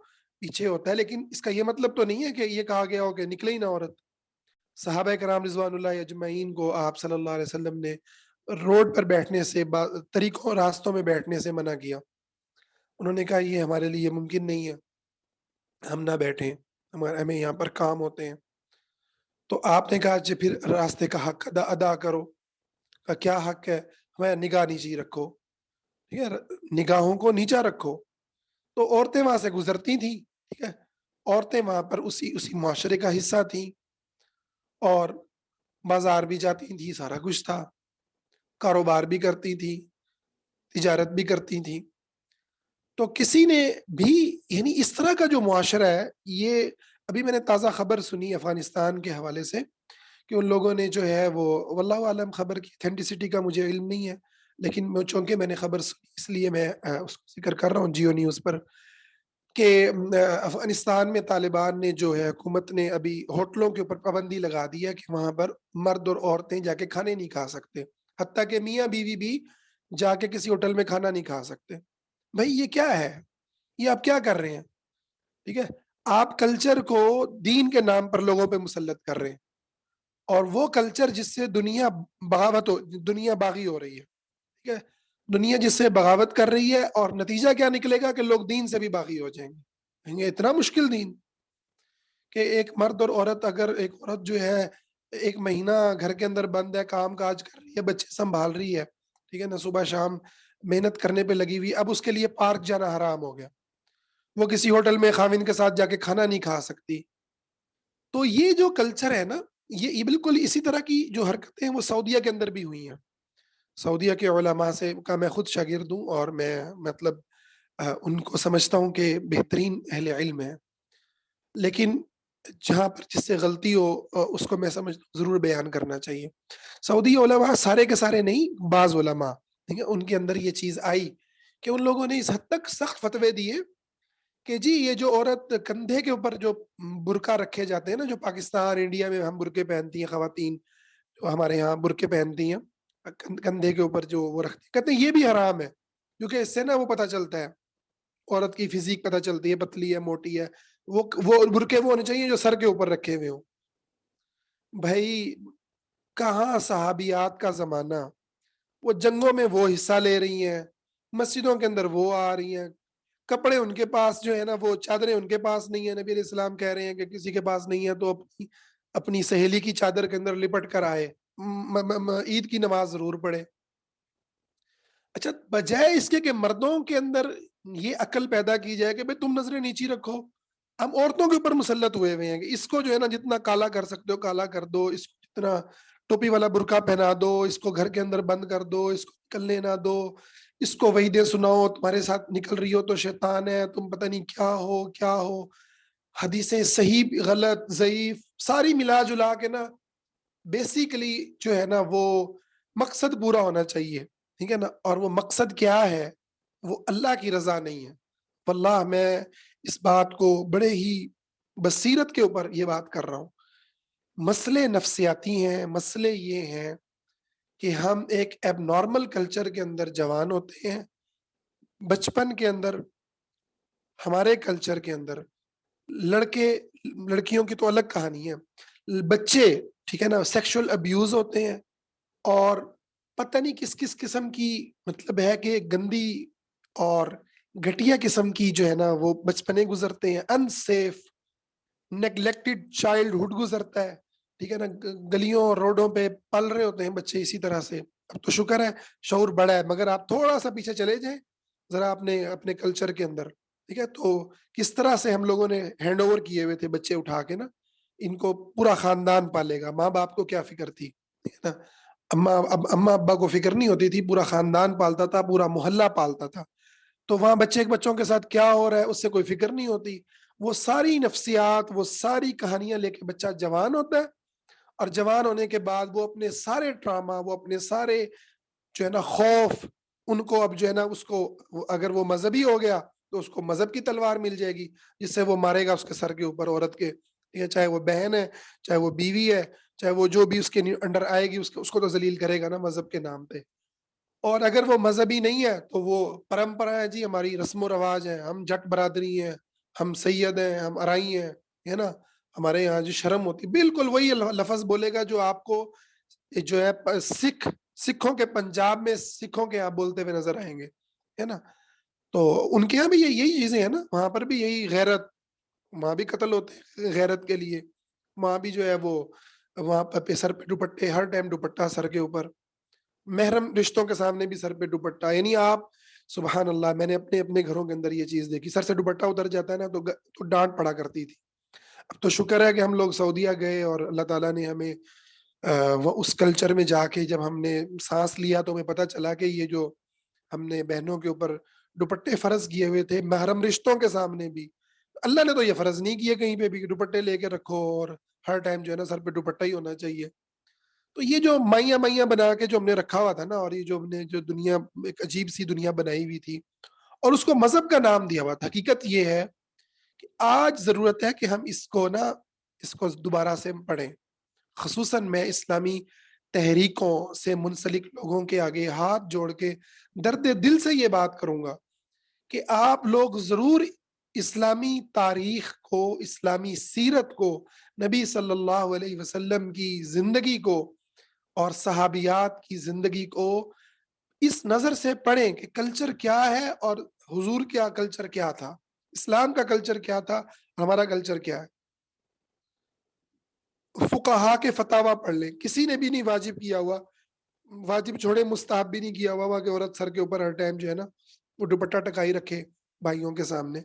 Speaker 1: پیچھے ہوتا ہے، لیکن اس کا یہ مطلب تو نہیں ہے کہ یہ کہا گیا ہو کہ نکلے ہی نہ عورت. صحابہ کرام رضوان اللہ اجمعین کو آپ صلی اللہ علیہ وسلم نے روڈ پر بیٹھنے سے، طریقوں راستوں میں بیٹھنے سے منع کیا. انہوں نے کہا یہ ہمارے لیے ممکن نہیں ہے، ہم نہ بیٹھیں، ہمیں یہاں پر کام ہوتے ہیں. تو آپ نے کہا جی پھر راستے کا حق ادا کرو. کا کیا حق ہے؟ ہمیں نگاہ نیچی رکھو، ٹھیک ہے، نگاہوں کو نیچا رکھو. تو عورتیں وہاں سے گزرتی تھیں، ٹھیک ہے، عورتیں وہاں پر اسی معاشرے کا حصہ تھیں، اور بازار بھی جاتی تھیں، سارا کچھ تھا، کاروبار بھی کرتی تھی، تجارت بھی کرتی تھی. تو کسی نے بھی، یعنی اس طرح کا جو معاشرہ ہے یہ، ابھی میں نے تازہ خبر سنی افغانستان کے حوالے سے کہ ان لوگوں نے جو ہے وہ، واللہ عالم خبر کی اتھینٹسٹی کا مجھے علم نہیں ہے، لیکن چونکہ میں نے خبر سنی اس لیے میں اس کو ذکر کر رہا ہوں جیو نیوز پر، کہ افغانستان میں طالبان نے جو ہے، حکومت نے ابھی ہوٹلوں کے اوپر پابندی لگا دی ہے کہ وہاں پر مرد اور عورتیں جا کے کھانے نہیں کھا سکتے، حتیٰ کہ میاں بیوی بھی جا کے کسی ہوٹل میں کھانا نہیں کھا سکتے. بھائی یہ کیا ہے؟ یہ آپ کیا کر رہے ہیں؟ ٹھیک ہے، آپ کلچر کو دین کے نام پر لوگوں پہ مسلط کر رہے ہیں، اور وہ کلچر جس سے دنیا باغی ہو رہی ہے، ٹھیک ہے، دنیا جس سے بغاوت کر رہی ہے، اور نتیجہ کیا نکلے گا کہ لوگ دین سے بھی باغی ہو جائیں گے. کہیں گے اتنا مشکل دین کہ ایک مرد اور عورت، اگر ایک عورت جو ہے ایک مہینہ گھر کے اندر بند ہے، کام کاج کر رہی ہے، بچے سنبھال رہی ہے، ٹھیک ہے نا، صبح شام محنت کرنے پہ لگی ہوئی، اب اس کے لیے پارک جانا حرام ہو گیا، وہ کسی ہوٹل میں خاوند کے ساتھ جا کے کھانا نہیں کھا سکتی. تو یہ جو کلچر ہے نا، یہ بالکل اسی طرح کی جو حرکتیں ہیں وہ سعودیہ کے اندر بھی ہوئی ہیں. سعودیہ کے علماء سے کا میں خود شاگرد ہوں، اور میں مطلب ان کو سمجھتا ہوں کہ بہترین اہل علم ہے، لیکن جہاں پر جس سے غلطی ہو اس کو میں سمجھتا ہوں ضرور بیان کرنا چاہیے. سعودی علماء سارے کے سارے نہیں، بعض علماء، ٹھیک ہے، ان کے اندر یہ چیز آئی کہ ان لوگوں نے اس حد تک سخت فتوے دیے کہ جی یہ جو عورت کندھے کے اوپر جو برقع رکھے جاتے ہیں نا، جو پاکستان انڈیا میں ہم برقعے پہنتی ہیں خواتین، جو ہمارے یہاں برقعے پہنتی ہیں کندھے کے اوپر جو وہ رکھتی ہیں، کہتے ہیں یہ بھی حرام ہے، کیونکہ اس سے نا وہ پتہ چلتا ہے، عورت کی فزیک پتہ چلتی ہے، پتلی ہے موٹی ہے. وہ برقعے وہ ہونے چاہیے جو سر کے اوپر رکھے ہوئے ہوں. بھائی کہاں صحابیات کا زمانہ، وہ جنگوں میں وہ حصہ لے رہی ہیں، مسجدوں کے اندر وہ آ رہی ہیں، کپڑے ان کے پاس جو ہے نا، وہ چادریں ان کے پاس نہیں ہے. نبی علیہ السلام کہہ رہے ہیں کہ کسی کے پاس نہیں ہے تو اپنی سہیلی کی چادر کے اندر لپٹ کر آئے، عید کی نماز ضرور پڑھے. اچھا، بجائے اس کے کہ مردوں کے اندر یہ عقل پیدا کی جائے کہ بھئی تم نظریں نیچی رکھو، ہم عورتوں کے اوپر مسلط ہوئے ہیں کہ اس کو جو ہے نا جتنا کالا کر سکتے ہو کالا کر دو، اس کو جتنا ٹوپی والا برقع پہنا دو، اس کو گھر کے اندر بند کر دو، اس کو نکلنے نہ دو، اس کو وعیدیں سناؤ، تمہارے ساتھ نکل رہی ہو تو شیطان ہے، تم پتہ نہیں کیا ہو کیا ہو. حدیثیں صحیح غلط ضعیف ساری ملا جلا کے نا، بیسیکلی جو ہے نا وہ مقصد پورا ہونا چاہیے، ٹھیک ہے نا، اور وہ مقصد کیا ہے؟ وہ اللہ کی رضا نہیں ہے. واللہ میں اس بات کو بڑے ہی بصیرت کے اوپر یہ بات کر رہا ہوں. مسئلے نفسیاتی ہیں، مسئلے یہ ہیں کہ ہم ایک ایب نارمل کلچر کے اندر جوان ہوتے ہیں. بچپن کے اندر ہمارے کلچر کے اندر لڑکے لڑکیوں کی تو الگ کہانی ہے، بچے ٹھیک ہے نا سیکشل ابیوز ہوتے ہیں، اور پتہ نہیں کس کس قسم کی مطلب ہے کہ گندی اور گھٹیا قسم کی جو ہے نا وہ بچپنے گزرتے ہیں، unsafe neglected childhood گزرتا ہے، ٹھیک ہے نا، گلیوں اور روڈوں پہ پل رہے ہوتے ہیں بچے اسی طرح سے. اب تو شکر ہے شعور بڑا ہے، مگر آپ تھوڑا سا پیچھے چلے جائیں ذرا اپنے کلچر کے اندر، ٹھیک ہے، تو کس طرح سے ہم لوگوں نے ہینڈ اوور کیے ہوئے تھے بچے اٹھا کے نا، ان کو پورا خاندان پالے گا. ماں باپ کو کیا فکر تھی، ٹھیک ہے نا، اما ابا کو فکر نہیں ہوتی تھی، پورا خاندان پالتا تھا، پورا محلہ پالتا تھا. تو وہاں بچوں کے ساتھ کیا ہو رہا ہے اس سے کوئی فکر نہیں ہوتی. وہ ساری نفسیات، وہ ساری کہانیاں لے کے بچہ جوان ہوتا ہے، اور جوان ہونے کے بعد وہ اپنے سارے ٹراما، وہ اپنے سارے جو ہے نا خوف، ان کو اب جو ہے نا اس کو، اگر وہ مذہبی ہو گیا تو اس کو مذہب کی تلوار مل جائے گی جس سے وہ مارے گا اس کے سر کے اوپر عورت کے، چاہے وہ بہن ہے، چاہے وہ بیوی ہے، چاہے وہ جو بھی اس کے انڈر آئے گی اس کو تو ذلیل کرے گا نا مذہب کے نام پہ. اور اگر وہ مذہبی نہیں ہے تو وہ پرمپرا ہے جی، ہماری رسم و رواج ہے، ہم جٹ برادری ہیں، ہم سید ہیں، ہم ارائی ہیں، ہے نا، ہمارے یہاں جو شرم ہوتی ہے بالکل وہی لفظ بولے گا جو آپ کو جو ہے سکھوں کے پنجاب میں سکھوں کے یہاں بولتے ہوئے نظر آئیں گے، ہے نا؟ تو ان کے یہاں بھی یہی چیزیں ہیں نا، وہاں پر بھی یہی غیرت، وہاں بھی قتل ہوتے ہیں غیرت کے لیے، وہاں بھی جو ہے وہ وہاں پہ سر پہ دوپٹے، ہر ٹائم دوپٹہ سر کے اوپر، محرم رشتوں کے سامنے بھی سر پہ دوپٹہ، یعنی آپ سبحان اللہ، میں نے اپنے اپنے گھروں کے اندر یہ چیز دیکھی، سر سے دوپٹہ اتر جاتا ہے نا تو ڈانٹ پڑا کرتی تھی۔ اب تو شکر ہے کہ ہم لوگ سعودیہ گئے اور اللہ تعالیٰ نے ہمیں وہ اس کلچر میں جا کے جب ہم نے سانس لیا تو ہمیں پتہ چلا کہ یہ جو ہم نے بہنوں کے اوپر دوپٹے فرض کیے ہوئے تھے محرم رشتوں کے سامنے بھی، اللہ نے تو یہ فرض نہیں کیے کہیں پہ بھی کہ دوپٹے لے کے رکھو اور ہر ٹائم جو ہے نا سر پہ دوپٹہ ہی ہونا چاہیے۔ تو یہ جو مائیاں مائیاں بنا کے جو ہم نے رکھا ہوا تھا نا، اور یہ جو ہم نے جو دنیا ایک عجیب سی دنیا بنائی ہوئی تھی اور اس کو مذہب کا نام دیا ہوا تھا، حقیقت یہ ہے کہ آج ضرورت ہے کہ ہم اس کو دوبارہ سے پڑھیں، خصوصاً میں اسلامی تحریکوں سے منسلک لوگوں کے آگے ہاتھ جوڑ کے درد دل سے یہ بات کروں گا کہ آپ لوگ ضرور اسلامی تاریخ کو، اسلامی سیرت کو، نبی صلی اللہ علیہ وسلم کی زندگی کو اور صحابیات کی زندگی کو اس نظر سے پڑھیں کہ کلچر کیا ہے اور حضور کیا کلچر کیا تھا، اسلام کا کلچر کیا تھا، ہمارا کلچر کیا ہے۔ فقہا کے فتاوا پڑھ لیں، کسی نے بھی نہیں واجب کیا ہوا، واجب چھوڑے مستحب بھی نہیں کیا ہوا کہ عورت سر کے اوپر ہر ٹائم جو ہے نا وہ دوپٹہ ٹکائی رکھے بھائیوں کے سامنے،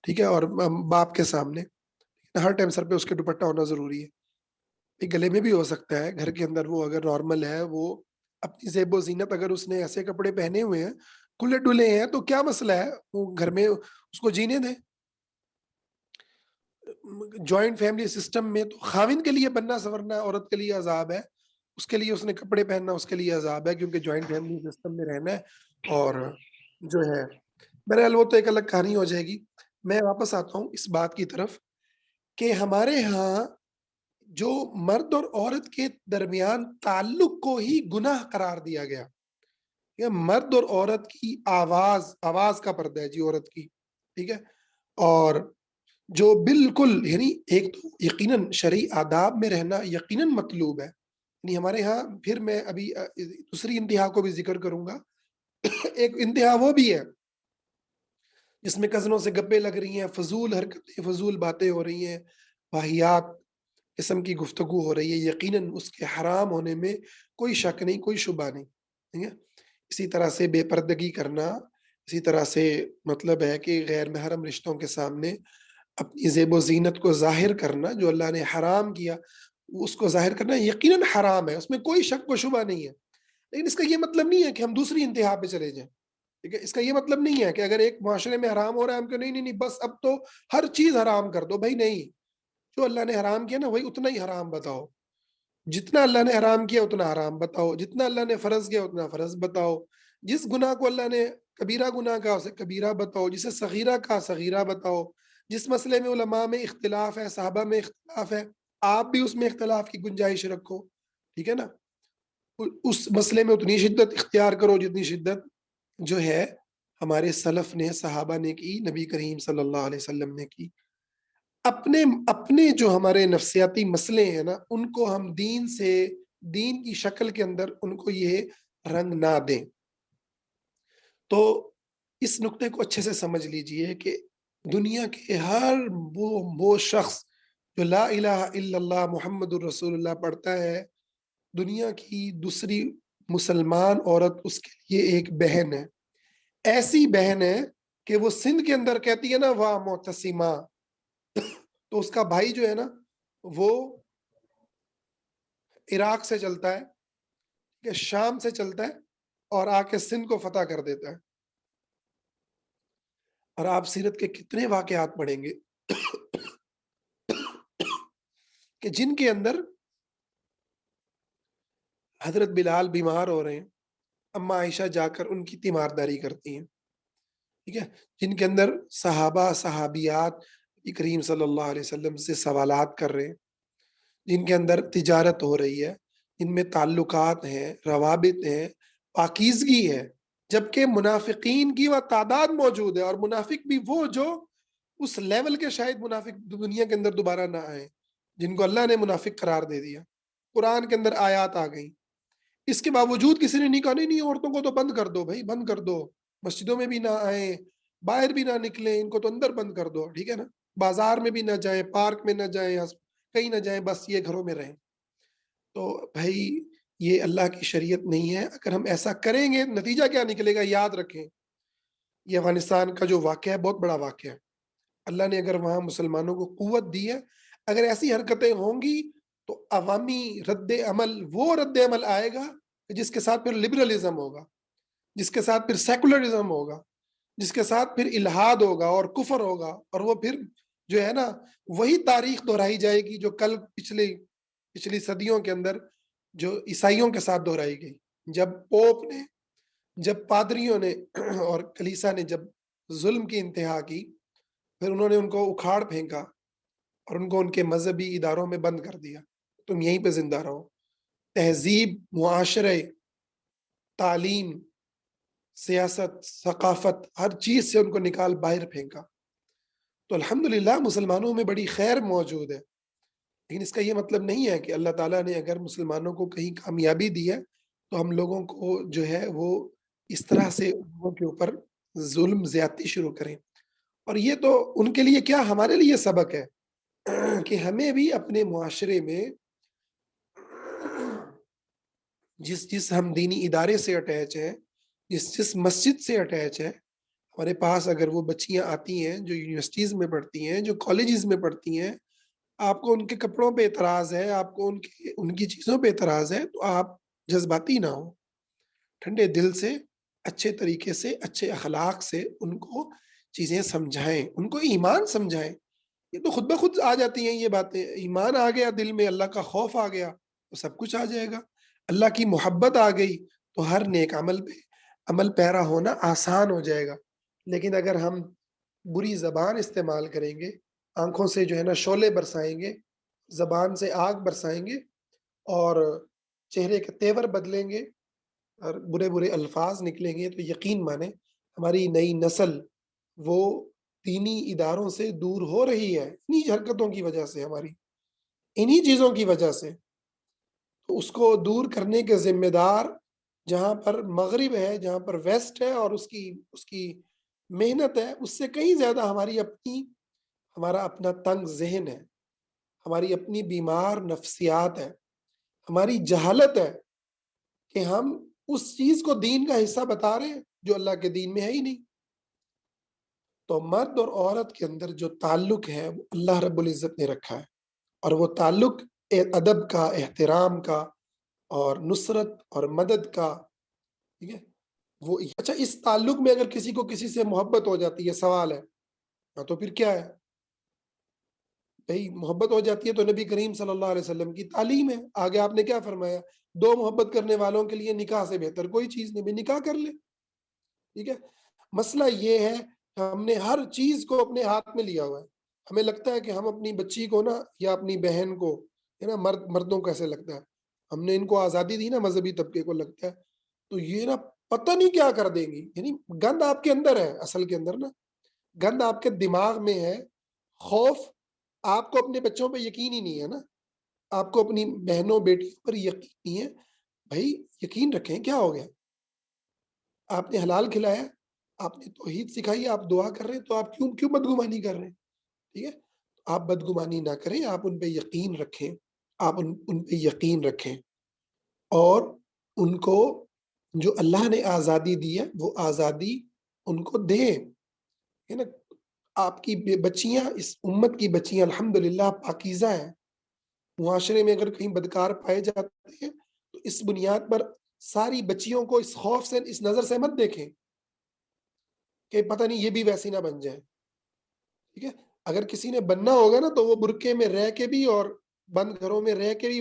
Speaker 1: ٹھیک ہے، اور باپ کے سامنے ہر ٹائم سر پہ اس کے دوپٹہ ہونا ضروری ہے۔ یہ گلے میں بھی ہو سکتا ہے، گھر کے اندر وہ اگر نارمل ہے، وہ اپنی زیب و زینت، اگر اس نے ایسے کپڑے پہنے ہوئے ہیں کھلے ڈلے ہیں تو کیا مسئلہ ہے، وہ گھر میں اس کو جینے دیں۔ جوائنٹ فیملی سسٹم میں تو خاوند کے لیے بننا سورنا عورت کے لیے عذاب ہے، اس کے لیے اس نے کپڑے پہننا اس کے لیے عذاب ہے، کیونکہ جوائنٹ فیملی سسٹم میں رہنا ہے۔ اور جو ہے بہرحال وہ تو ایک الگ کہانی ہو جائے گی۔ میں واپس آتا ہوں اس بات کی طرف کہ ہمارے ہاں جو مرد اور عورت کے درمیان تعلق کو ہی گناہ قرار دیا گیا، یہ مرد اور عورت کی آواز کا پردہ ہے جی عورت کی، ٹھیک ہے، اور جو بالکل یعنی ایک تو یقیناً شرعی آداب میں رہنا یقیناً مطلوب ہے، یعنی ہمارے ہاں پھر میں ابھی دوسری انتہا کو بھی ذکر کروں گا ایک انتہا وہ بھی ہے جس میں کزنوں سے گپیں لگ رہی ہیں، فضول حرکتیں، فضول باتیں ہو رہی ہیں، واہیات قسم کی گفتگو ہو رہی ہے، یقیناً اس کے حرام ہونے میں کوئی شک نہیں، کوئی شبہ نہیں، ٹھیک ہے۔ اسی طرح سے بے پردگی کرنا، اسی طرح سے مطلب ہے کہ غیر محرم رشتوں کے سامنے اپنی زیب و زینت کو ظاہر کرنا، جو اللہ نے حرام کیا اس کو ظاہر کرنا یقیناً حرام ہے، اس میں کوئی شک و شبہ نہیں ہے، لیکن اس کا یہ مطلب نہیں ہے کہ ہم دوسری انتہا پہ چلے جائیں، ٹھیک ہے، اس کا یہ مطلب نہیں ہے کہ اگر ایک معاشرے میں حرام ہو رہا ہے ہم کہ نہیں نہیں نہیں بس اب تو ہر چیز حرام کر دو، بھائی نہیں، جو اللہ نے حرام کیا نا وہی اتنا ہی حرام بتاؤ، جتنا اللہ نے حرام کیا اتنا حرام بتاؤ، جتنا اللہ نے فرض کیا اتنا فرض بتاؤ، جس گناہ کو اللہ نے کبیرہ گناہ کہا اسے کبیرہ بتاؤ، جسے صغیرہ کہا صغیرہ بتاؤ، جس مسئلے میں علماء میں اختلاف ہے، صحابہ میں اختلاف ہے، آپ بھی اس میں اختلاف کی گنجائش رکھو، ٹھیک ہے نا، اس مسئلے میں اتنی شدت اختیار کرو جتنی شدت جو ہے ہمارے سلف نے، صحابہ نے کی، نبی کریم صلی اللہ علیہ وسلم نے کی۔ اپنے اپنے جو ہمارے نفسیاتی مسئلے ہیں نا ان کو ہم دین سے، دین کی شکل کے اندر ان کو یہ رنگ نہ دیں۔ تو اس نقطے کو اچھے سے سمجھ لیجئے کہ دنیا کے ہر وہ شخص جو لا الہ الا اللہ محمد الرسول اللہ پڑھتا ہے، دنیا کی دوسری مسلمان عورت اس کے لیے ایک بہن ہے، ایسی بہن ہے کہ وہ سندھ کے اندر کہتی ہے نا واہ معتصمہ، تو اس کا بھائی جو ہے نا وہ عراق سے چلتا ہے کہ شام سے چلتا ہے اور آ کے سندھ کو فتح کر دیتا ہے، اور آپ سیرت کے کتنے واقعات پڑھیں گے کہ جن کے اندر حضرت بلال بیمار ہو رہے ہیں، اما عائشہ جا کر ان کی تیمارداری کرتی ہیں، ٹھیک ہے، جن کے اندر صحابہ صحابیات نبی کریم صلی اللہ علیہ وسلم سے سوالات کر رہے ہیں، جن کے اندر تجارت ہو رہی ہے، جن میں تعلقات ہیں، روابط ہیں، پاکیزگی ہے، جبکہ منافقین کی وہ تعداد موجود ہے، اور منافق بھی وہ جو اس لیول کے شاید منافق دنیا کے اندر دوبارہ نہ آئے، جن کو اللہ نے منافق قرار دے دیا، قرآن کے اندر آیات آ گئی، اس کے باوجود کسی نے نہیں کہا نہیں نہیں عورتوں کو تو بند کر دو بھائی، بند کر دو، مسجدوں میں بھی نہ آئیں، باہر بھی نہ نکلیں، ان کو تو اندر بند کر دو، ٹھیک ہے نا، بازار میں بھی نہ جائیں، پارک میں نہ جائیں، کہیں نہ جائیں، بس یہ گھروں میں رہیں۔ تو بھائی یہ اللہ کی شریعت نہیں ہے۔ اگر ہم ایسا کریں گے نتیجہ کیا نکلے گا، یاد رکھیں، یہ افغانستان کا جو واقعہ ہے بہت بڑا واقعہ ہے۔ اللہ نے اگر وہاں مسلمانوں کو قوت دی ہے، اگر ایسی حرکتیں ہوں گی تو عوامی رد عمل، وہ رد عمل آئے گا جس کے ساتھ پھر لبرلزم ہوگا، جس کے ساتھ پھر سیکولرزم ہوگا، جس کے ساتھ پھر الہاد ہوگا اور کفر ہوگا، اور وہ پھر جو ہے نا وہی تاریخ دہرائی جائے گی جو کل پچھلی صدیوں کے اندر جو عیسائیوں کے ساتھ دہرائی گئی، جب پوپ نے، جب پادریوں نے اور کلیسا نے جب ظلم کی انتہا کی، پھر انہوں نے ان کو اکھاڑ پھینکا اور ان کو ان کے مذہبی اداروں میں بند کر دیا، تم یہیں پہ زندہ رہو، تہذیب، معاشرے، تعلیم، سیاست، ثقافت، ہر چیز سے ان کو نکال باہر پھینکا۔ تو الحمدللہ مسلمانوں میں بڑی خیر موجود ہے، لیکن اس کا یہ مطلب نہیں ہے کہ اللہ تعالیٰ نے اگر مسلمانوں کو کہیں کامیابی دی ہے تو ہم لوگوں کو جو ہے وہ اس طرح سے ان لوگوں کے اوپر ظلم زیادتی شروع کریں۔ اور یہ تو ان کے لیے کیا، ہمارے لیے سبق ہے کہ ہمیں بھی اپنے معاشرے میں جس ہم دینی ادارے سے اٹیچ ہیں، جس مسجد سے اٹیچ ہے، ہمارے پاس اگر وہ بچیاں آتی ہیں جو یونیورسٹیز میں پڑھتی ہیں، جو کالجز میں پڑھتی ہیں، آپ کو ان کے کپڑوں پہ اعتراض ہے، آپ کو ان کی چیزوں پہ اعتراض ہے، تو آپ جذباتی نہ ہو، ٹھنڈے دل سے، اچھے طریقے سے، اچھے اخلاق سے ان کو چیزیں سمجھائیں، ان کو ایمان سمجھائیں۔ یہ تو خود بخود آ جاتی ہیں یہ باتیں، ایمان آ گیا دل میں، اللہ کا خوف آ گیا تو سب کچھ آ جائے گا، اللہ کی محبت آ گئی تو ہر نیک عمل پہ عمل پیرا ہونا آسان ہو جائے گا۔ لیکن اگر ہم بری زبان استعمال کریں گے، آنکھوں سے جو ہے نا شعلے برسائیں گے، زبان سے آگ برسائیں گے، اور چہرے کے تیور بدلیں گے اور برے برے الفاظ نکلیں گے، تو یقین مانیں ہماری نئی نسل وہ دینی اداروں سے دور ہو رہی ہے، انہی حرکتوں کی وجہ سے، ہماری انہی چیزوں کی وجہ سے۔ تو اس کو دور کرنے کے ذمہ دار جہاں پر مغرب ہے، جہاں پر ویسٹ ہے، اور اس کی محنت ہے، اس سے کہیں زیادہ ہمارا اپنا تنگ ذہن ہے، ہماری اپنی بیمار نفسیات ہے، ہماری جہالت ہے کہ ہم اس چیز کو دین کا حصہ بتا رہے ہیں جو اللہ کے دین میں ہے ہی نہیں۔ تو مرد اور عورت کے اندر جو تعلق ہے وہ اللہ رب العزت نے رکھا ہے، اور وہ تعلق ادب کا، احترام کا، اور نصرت اور مدد کا، ٹھیک ہے؟ وہ اچھا، اس تعلق میں اگر کسی کو کسی سے محبت ہو جاتی ہے، سوال ہے، ہاں تو پھر کیا ہے بھائی؟ محبت ہو جاتی ہے تو نبی کریم صلی اللہ علیہ وسلم کی تعلیم ہے، آگے آپ نے کیا فرمایا؟ دو محبت کرنے والوں کے لیے نکاح سے بہتر کوئی چیز نہیں، بھی نکاح کر لے، ٹھیک ہے؟ مسئلہ یہ ہے ہم نے ہر چیز کو اپنے ہاتھ میں لیا ہوا ہے، ہمیں لگتا ہے کہ ہم اپنی بچی کو نا، یا اپنی بہن کو، ہے نا، مردوں کو ایسے لگتا ہے ہم نے ان کو آزادی دی نا، مذہبی طبقے کو لگتا ہے تو یہ نا پتہ نہیں کیا کر دیں گی، یعنی گند آپ کے اندر ہے، اصل کے اندر نا گند آپ کے دماغ میں ہے، خوف، آپ کو اپنے بچوں پہ یقین ہی نہیں ہے نا، آپ کو اپنی بہنوں بیٹیوں پر یقین نہیں ہے، بھائی یقین رکھیں، کیا ہو گیا؟ آپ نے حلال کھلایا، آپ نے توحید سکھائی، آپ دعا کر رہے ہیں، تو آپ کیوں بدگمانی کر رہے ہیں؟ ٹھیک ہے، آپ بدگمانی نہ کریں، آپ ان پہ یقین رکھیں، آپ ان پہ یقین رکھیں، اور ان کو جو اللہ نے آزادی دی ہے وہ آزادی ان کو دیں، ہے نا؟ آپ کی بچیاں، اس امت کی بچیاں الحمدللہ پاکیزہ ہیں، معاشرے میں اگر کہیں بدکار پائے جاتے ہیں تو اس بنیاد پر ساری بچیوں کو اس خوف سے، اس نظر سے مت دیکھیں کہ پتہ نہیں یہ بھی ویسی نہ بن جائے، ٹھیک ہے؟ اگر کسی نے بننا ہوگا نا تو وہ برقعے میں رہ کے بھی اور بند گھروں میں رہ کے بھی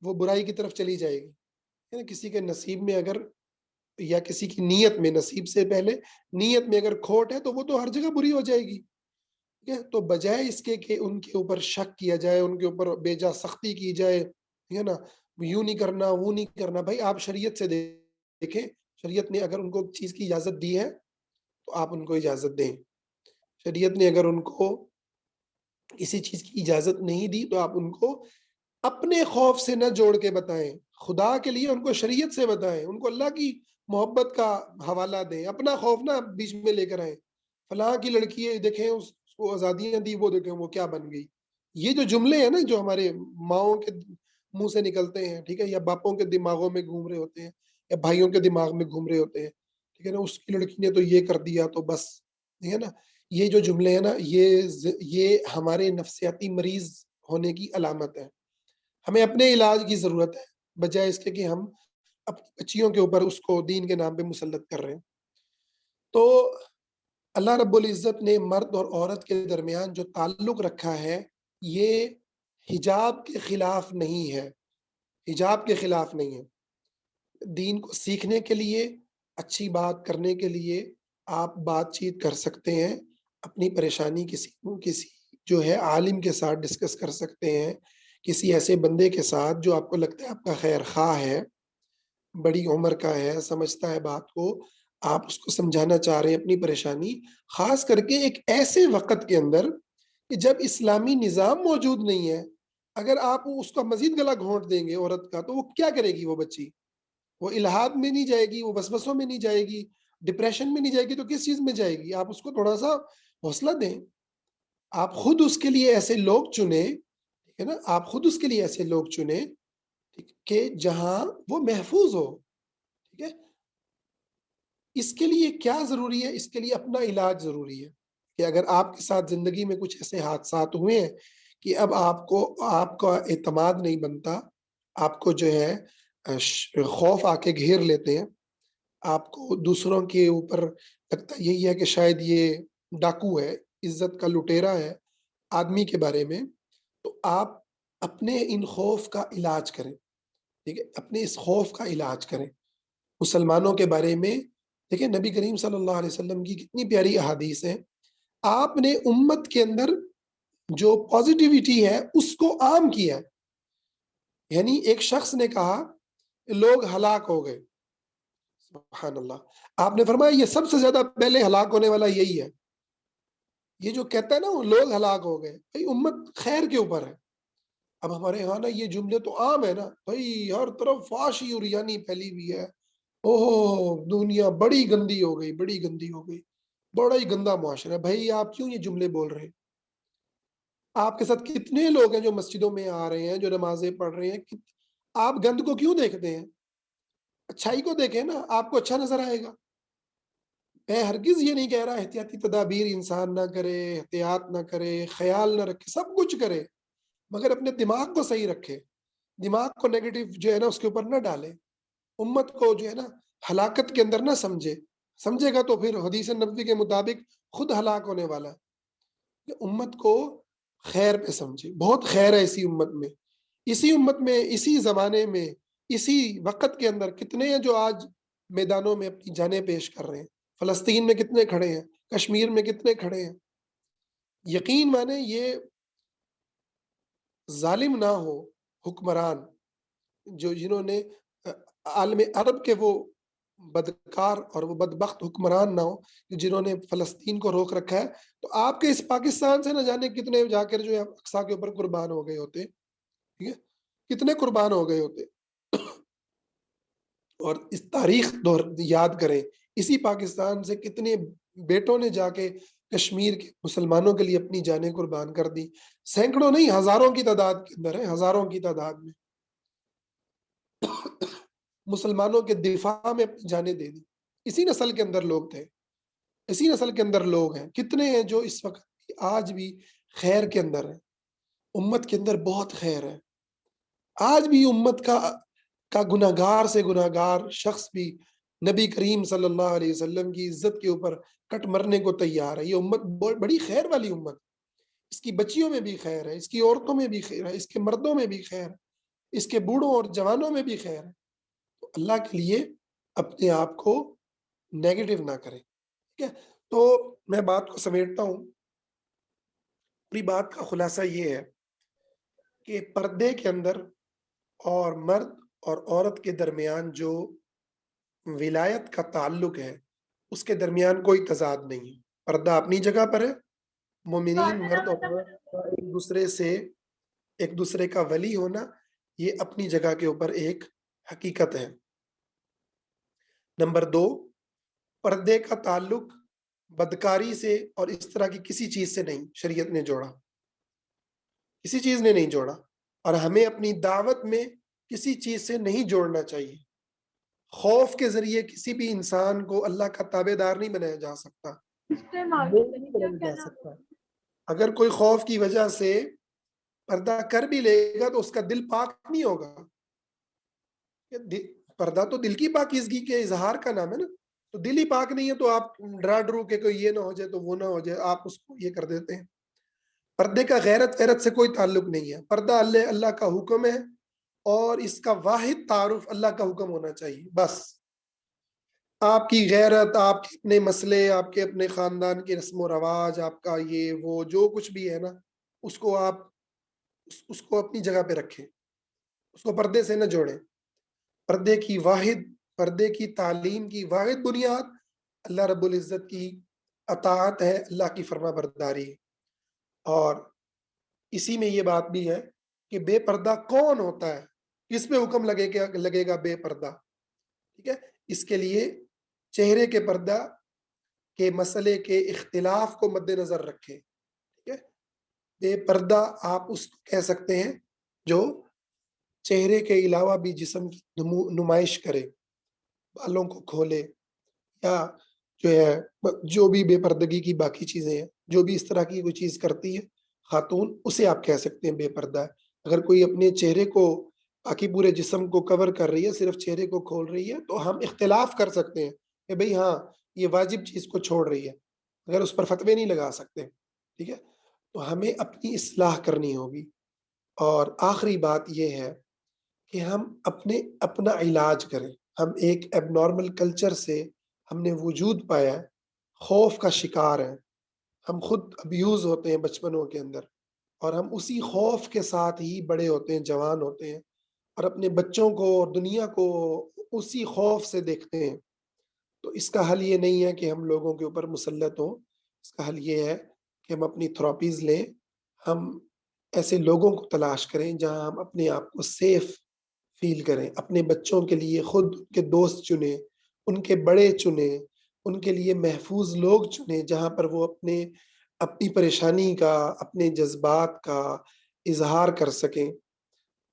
Speaker 1: وہ برائی کی طرف چلی جائے گی، ہے نا؟ کسی کے نصیب میں اگر، یا کسی کی نیت میں، نصیب سے پہلے نیت میں اگر کھوٹ ہے تو وہ تو ہر جگہ بری ہو جائے گی، ٹھیک ہے؟ تو بجائے اس کے کہ ان کے اوپر شک کیا جائے، ان کے اوپر بے جا سختی کی جائے، ٹھیک ہے نا، یوں نہیں کرنا، وہ نہیں کرنا، بھائی آپ شریعت سے دیکھیں، شریعت نے اگر ان کو چیز کی اجازت دی ہے تو آپ ان کو اجازت دیں، شریعت نے اگر ان کو کسی چیز کی اجازت نہیں دی تو آپ ان کو اپنے خوف سے نہ جوڑ کے بتائیں، خدا کے لیے ان کو شریعت سے بتائیں، ان کو اللہ کی محبت کا حوالہ دیں، اپنا خوف نہ بیچ میں لے کر آئیں۔ فلاں کی لڑکی ہے، دیکھیں اس کو آزادیاں دی، وہ دیکھیں وہ کیا بن گئی۔ یہ جو جملے ہیں نا جو ہمارے ماؤں کے منہ سے نکلتے ہیں، ٹھیک ہے، یا باپوں کے دماغوں میں گھوم رہے ہوتے ہیں، یا بھائیوں کے دماغ میں گھوم رہے ہوتے ہیں، ٹھیک ہے نا، اس کی لڑکی نے تو یہ کر دیا تو بس، ٹھیک ہے نا، یہ جو جملے ہیں نا یہ ہمارے نفسیاتی مریض ہونے کی علامت ہے۔ ہمیں اپنے علاج کی ضرورت ہے، بجائے اس کے کہ ہم اپنی بچیوں کے اوپر اس کو دین کے نام پہ مسلط کر رہے ہیں۔ تو اللہ رب العزت نے مرد اور عورت کے درمیان جو تعلق رکھا ہے، یہ حجاب کے خلاف نہیں ہے، حجاب کے خلاف نہیں ہے۔ دین کو سیکھنے کے لیے، اچھی بات کرنے کے لیے آپ بات چیت کر سکتے ہیں، اپنی پریشانی کسی جو ہے عالم کے ساتھ ڈسکس کر سکتے ہیں، کسی ایسے بندے کے ساتھ جو آپ کو لگتا ہے آپ کا خیر خواہ ہے، بڑی عمر کا ہے، سمجھتا ہے بات کو، آپ اس کو سمجھانا چاہ رہے ہیں اپنی پریشانی، خاص کر کے ایک ایسے وقت کے اندر کہ جب اسلامی نظام موجود نہیں ہے۔ اگر آپ اس کا مزید گلا گھونٹ دیں گے عورت کا، تو وہ کیا کرے گی؟ وہ بچی وہ الہاد میں نہیں جائے گی، وہ وسوسوں میں نہیں جائے گی، ڈپریشن میں نہیں جائے گی، تو کس چیز میں جائے گی؟ آپ اس کو تھوڑا سا حوصلہ دیں، آپ خود اس کے لیے ایسے لوگ چنیں، ٹھیک ہے نا، آپ خود اس کے لیے ایسے لوگ چنیں کہ جہاں وہ محفوظ ہو، ٹھیک ہے۔ اس کے لیے کیا ضروری ہے؟ اس کے لیے اپنا علاج ضروری ہے کہ اگر آپ کے ساتھ زندگی میں کچھ ایسے حادثات ہوئے ہیں کہ اب آپ کا اعتماد نہیں بنتا، آپ کو جو ہے خوف آ کے گھیر لیتے ہیں، آپ کو دوسروں کے اوپر لگتا یہی ہے کہ شاید یہ ڈاکو ہے، عزت کا لٹیرا ہے آدمی کے بارے میں، تو آپ اپنے ان خوف کا علاج کریں، ٹھیک ہے، اپنے اس خوف کا علاج کریں۔ مسلمانوں کے بارے میں دیکھیں، نبی کریم صلی اللہ علیہ وسلم کی کتنی پیاری احادیث ہیں۔ آپ نے امت کے اندر جو پازیٹیوٹی ہے اس کو عام کیا، یعنی ایک شخص نے کہا لوگ ہلاک ہو گئے، سبحان اللہ، آپ نے فرمایا یہ سب سے زیادہ پہلے ہلاک ہونے والا یہی ہے۔ یہ جو کہتا ہے نا وہ لوگ ہلاک ہو گئے، بھائی امت خیر کے اوپر ہے۔ اب ہمارے یہاں نا یہ جملے تو عام ہے نا، بھائی ہر طرف فحاشی اور یعنی پھیلی ہوئی ہے، اوہ دنیا بڑی گندی ہو گئی، بڑی گندی ہو گئی، بڑا ہی گندا معاشرہ ہے۔ بھائی آپ کیوں یہ جملے بول رہے ہیں؟ آپ کے ساتھ کتنے لوگ ہیں جو مسجدوں میں آ رہے ہیں، جو نمازیں پڑھ رہے ہیں، آپ گند کو کیوں دیکھتے ہیں؟ اچھائی کو دیکھیں نا، آپ کو اچھا نظر آئے گا۔ میں ہرگز یہ نہیں کہہ رہا احتیاطی تدابیر انسان نہ کرے، احتیاط نہ کرے، خیال نہ رکھے، سب کچھ کرے، مگر اپنے دماغ کو صحیح رکھے، دماغ کو نیگیٹو جو ہے نا اس کے اوپر نہ ڈالے، امت کو جو ہے نا ہلاکت کے اندر نہ سمجھے گا تو پھر حدیث نبوی کے مطابق خود ہلاک ہونے والا ہے۔ کہ امت کو خیر پہ سمجھے، بہت خیر ہے اسی امت میں، اسی زمانے میں، اسی وقت کے اندر کتنے ہیں جو آج میدانوں میں اپنی جانیں پیش کر رہے ہیں، فلسطین میں کتنے کھڑے ہیں، کشمیر میں کتنے کھڑے ہیں۔ یقین مانے یہ ظالم نہ ہو حکمران، جنہوں نے عالم عرب کے وہ بدکار اور وہ بدبخت حکمران نہ ہو جنہوں نے فلسطین کو روک رکھا ہے، تو آپ کے اس پاکستان سے نہ جانے کتنے جا کر جو ہے اقصی کے اوپر قربان ہو گئے ہوتے، ٹھیک ہے، کتنے قربان ہو گئے ہوتے۔ اور اس تاریخ یاد کریں، اسی پاکستان سے کتنے بیٹوں نے جا کے کشمیر کے مسلمانوں کے لیے اپنی جانیں قربان کر دی، سینکڑوں نہیں ہزاروں کی تعداد کے اندر ہے، ہزاروں کی تعداد میں مسلمانوں کے دفاع میں اپنی جانیں دے دی۔ اسی نسل کے اندر لوگ تھے، اسی نسل کے اندر لوگ ہیں، کتنے ہیں جو اس وقت آج بھی خیر کے اندر ہیں، امت کے اندر بہت خیر ہے۔ آج بھی امت کا گناہگار سے گناہگار شخص بھی نبی کریم صلی اللہ علیہ وسلم کی عزت کے اوپر کٹ مرنے کو تیار ہے۔ یہ امت بڑی خیر والی امت، اس کی بچیوں میں بھی خیر ہے، اس کی عورتوں میں بھی خیر ہے، اس کے مردوں میں بھی خیر ہے، اس کے بوڑھوں اور جوانوں میں بھی خیر ہے۔ تو اللہ کے لیے اپنے آپ کو نیگیٹو نہ کریں، ٹھیک ہے۔ تو میں بات کو سمیٹتا ہوں، پوری بات کا خلاصہ یہ ہے کہ پردے کے اندر اور مرد اور عورت کے درمیان جو ولایت کا تعلق ہے، اس کے درمیان کوئی تضاد نہیں ہے، پردہ اپنی جگہ پر ہے، مومنین مرد اور عورت کا ایک دوسرے کا ولی ہونا یہ اپنی جگہ کے اوپر ایک حقیقت ہے۔ نمبر 2، پردے کا تعلق بدکاری سے اور اس طرح کی کسی چیز سے نہیں، شریعت نے جوڑا، کسی چیز نے نہیں جوڑا، اور ہمیں اپنی دعوت میں کسی چیز سے نہیں جوڑنا چاہیے۔ خوف کے ذریعے کسی بھی انسان کو اللہ کا تابع دار نہیں بنایا جا سکتا، نہیں بنایا جا سکتا۔ اگر کوئی خوف کی وجہ سے پردہ کر بھی لے گا تو اس کا دل پاک نہیں ہوگا۔ پردہ تو دل کی پاکیزگی کے اظہار کا نام ہے نا، تو دل ہی پاک نہیں ہے تو آپ ڈرا ڈرو کہ کوئی یہ نہ ہو جائے تو وہ نہ ہو جائے، آپ اس کو یہ کر دیتے ہیں۔ پردے کا غیرت سے کوئی تعلق نہیں ہے، پردہ اللہ کا حکم ہے، اور اس کا واحد تعارف اللہ کا حکم ہونا چاہیے۔ بس آپ کی غیرت، آپ کے اپنے مسئلے، آپ کے اپنے خاندان کے رسم و رواج، آپ کا یہ وہ جو کچھ بھی ہے نا، اس کو آپ اس کو اپنی جگہ پہ رکھیں، اس کو پردے سے نہ جوڑیں۔ پردے کی تعلیم کی واحد بنیاد اللہ رب العزت کی اطاعت ہے، اللہ کی فرما برداری، اور اسی میں یہ بات بھی ہے کہ بے پردہ کون ہوتا ہے، کس پہ حکم لگے گا بے پردہ، ٹھیک ہے؟ اس کے لیے چہرے کے پردہ کے مسئلے کے اختلاف کو مد نظر رکھیں، ٹھیک ہے؟ بے پردہ آپ اس کو کہہ سکتے ہیں جو چہرے کے علاوہ بھی جسم کی نمائش کرے، بالوں کو کھولے، یا جو ہے جو بھی بے پردگی کی باقی چیزیں ہیں، جو بھی اس طرح کی کوئی چیز کرتی ہے خاتون، اسے آپ کہہ سکتے ہیں بے پردہ ہے۔ اگر کوئی اپنے چہرے کو باقی پورے جسم کو کور کر رہی ہے، صرف چہرے کو کھول رہی ہے، تو ہم اختلاف کر سکتے ہیں کہ بھئی ہاں یہ واجب چیز کو چھوڑ رہی ہے، اگر اس پر فتوے نہیں لگا سکتے، ٹھیک ہے؟ تو ہمیں اپنی اصلاح کرنی ہوگی۔ اور آخری بات یہ ہے کہ ہم اپنا علاج کریں۔ ہم ایک ایب نارمل کلچر سے ہم نے وجود پایا ہے، خوف کا شکار ہیں، ہم خود ابیوز ہوتے ہیں بچپنوں کے اندر، اور ہم اسی خوف کے ساتھ ہی بڑے ہوتے ہیں، جوان ہوتے ہیں، اور اپنے بچوں کو اور دنیا کو اسی خوف سے دیکھتے ہیں۔ تو اس کا حل یہ نہیں ہے کہ ہم لوگوں کے اوپر مسلط ہوں، اس کا حل یہ ہے کہ ہم اپنی تھراپیز لیں، ہم ایسے لوگوں کو تلاش کریں جہاں ہم اپنے آپ کو سیف فیل کریں، اپنے بچوں کے لیے خود ان کے دوست چنیں، ان کے بڑے چنیں، ان کے لیے محفوظ لوگ چنیں جہاں پر وہ اپنی پریشانی کا، اپنے جذبات کا اظہار کر سکیں۔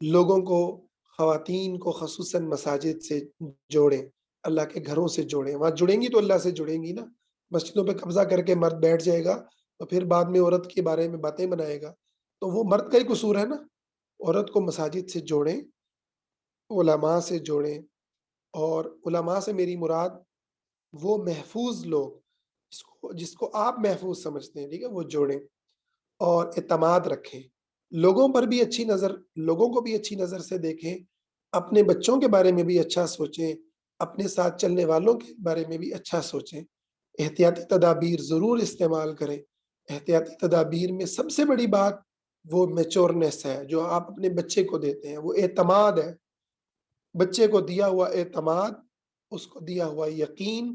Speaker 1: لوگوں کو، خواتین کو خصوصاً مساجد سے جوڑیں، اللہ کے گھروں سے جوڑیں، وہاں جڑیں گی تو اللہ سے جڑیں گی نا۔ مسجدوں پہ قبضہ کر کے مرد بیٹھ جائے گا تو پھر بعد میں عورت کے بارے میں باتیں بنائے گا، تو وہ مرد کا ہی قصور ہے نا۔ عورت کو مساجد سے جوڑیں، علماء سے جوڑیں، اور علماء سے میری مراد وہ محفوظ لوگ جس کو آپ محفوظ سمجھتے ہیں، ٹھیک ہے، وہ جوڑیں، اور اعتماد رکھیں، لوگوں کو بھی اچھی نظر سے دیکھیں، اپنے بچوں کے بارے میں بھی اچھا سوچیں، اپنے ساتھ چلنے والوں کے بارے میں بھی اچھا سوچیں، احتیاطی تدابیر ضرور استعمال کریں۔ احتیاطی تدابیر میں سب سے بڑی بات وہ میچورنس ہے جو آپ اپنے بچے کو دیتے ہیں، وہ اعتماد ہے۔ بچے کو دیا ہوا اعتماد، اس کو دیا ہوا یقین،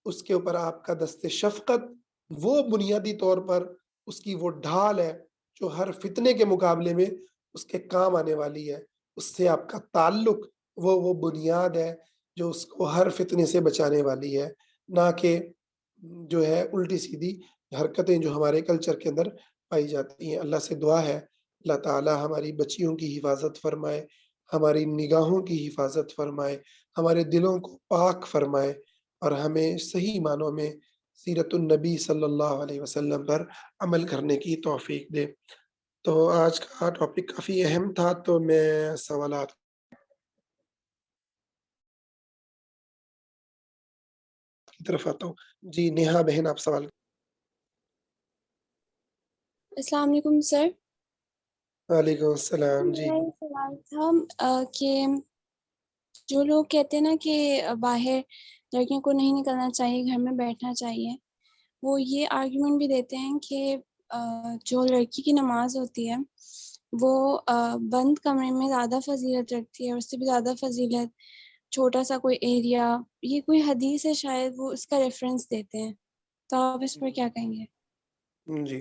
Speaker 1: اس کے اوپر آپ کا دست شفقت، وہ بنیادی طور پر اس کی وہ ڈھال ہے جو ہر فتنے کے مقابلے میں اس کے کام آنے والی ہے۔ اس سے آپ کا تعلق وہ بنیاد ہے جو اس کو ہر فتنے سے بچانے والی ہے، نہ کہ جو ہے الٹی سیدھی حرکتیں جو ہمارے کلچر کے اندر پائی جاتی ہیں۔ اللہ سے دعا ہے اللہ تعالی ہماری بچیوں کی حفاظت فرمائے، ہماری نگاہوں کی حفاظت فرمائے، ہمارے دلوں کو پاک فرمائے، اور ہمیں صحیح معنوں میں سیرت النبی صلی اللہ علیہ وسلم پر عمل کرنے کی توفیق دے۔ تو آج کا ٹاپک کافی اہم تھا، تو میں سوالات کی طرف آتا ہوں۔ جی نیہا بہن، آپ سوال۔
Speaker 2: السلام علیکم سر۔
Speaker 1: وعلیکم السلام۔ جی
Speaker 2: میرا یہ سوال تھا کہ جو لوگ کہتے ہیں نا کہ باہر لڑکیوں کو نہیں نکلنا چاہیے، گھر میں بیٹھنا چاہیے، وہ یہ آرگیومنٹ بھی دیتے ہیں کہ جو لڑکی کی نماز ہوتی ہے وہ بند کمرے میں زیادہ فضیلت رکھتی ہے، اور اس سے بھی زیادہ فضیلت چھوٹا سا کوئی ایریا، یہ کوئی حدیث ہے شاید، وہ اس کا ریفرنس دیتے ہیں، تو آپ اس پر کیا کہیں گے؟
Speaker 1: جی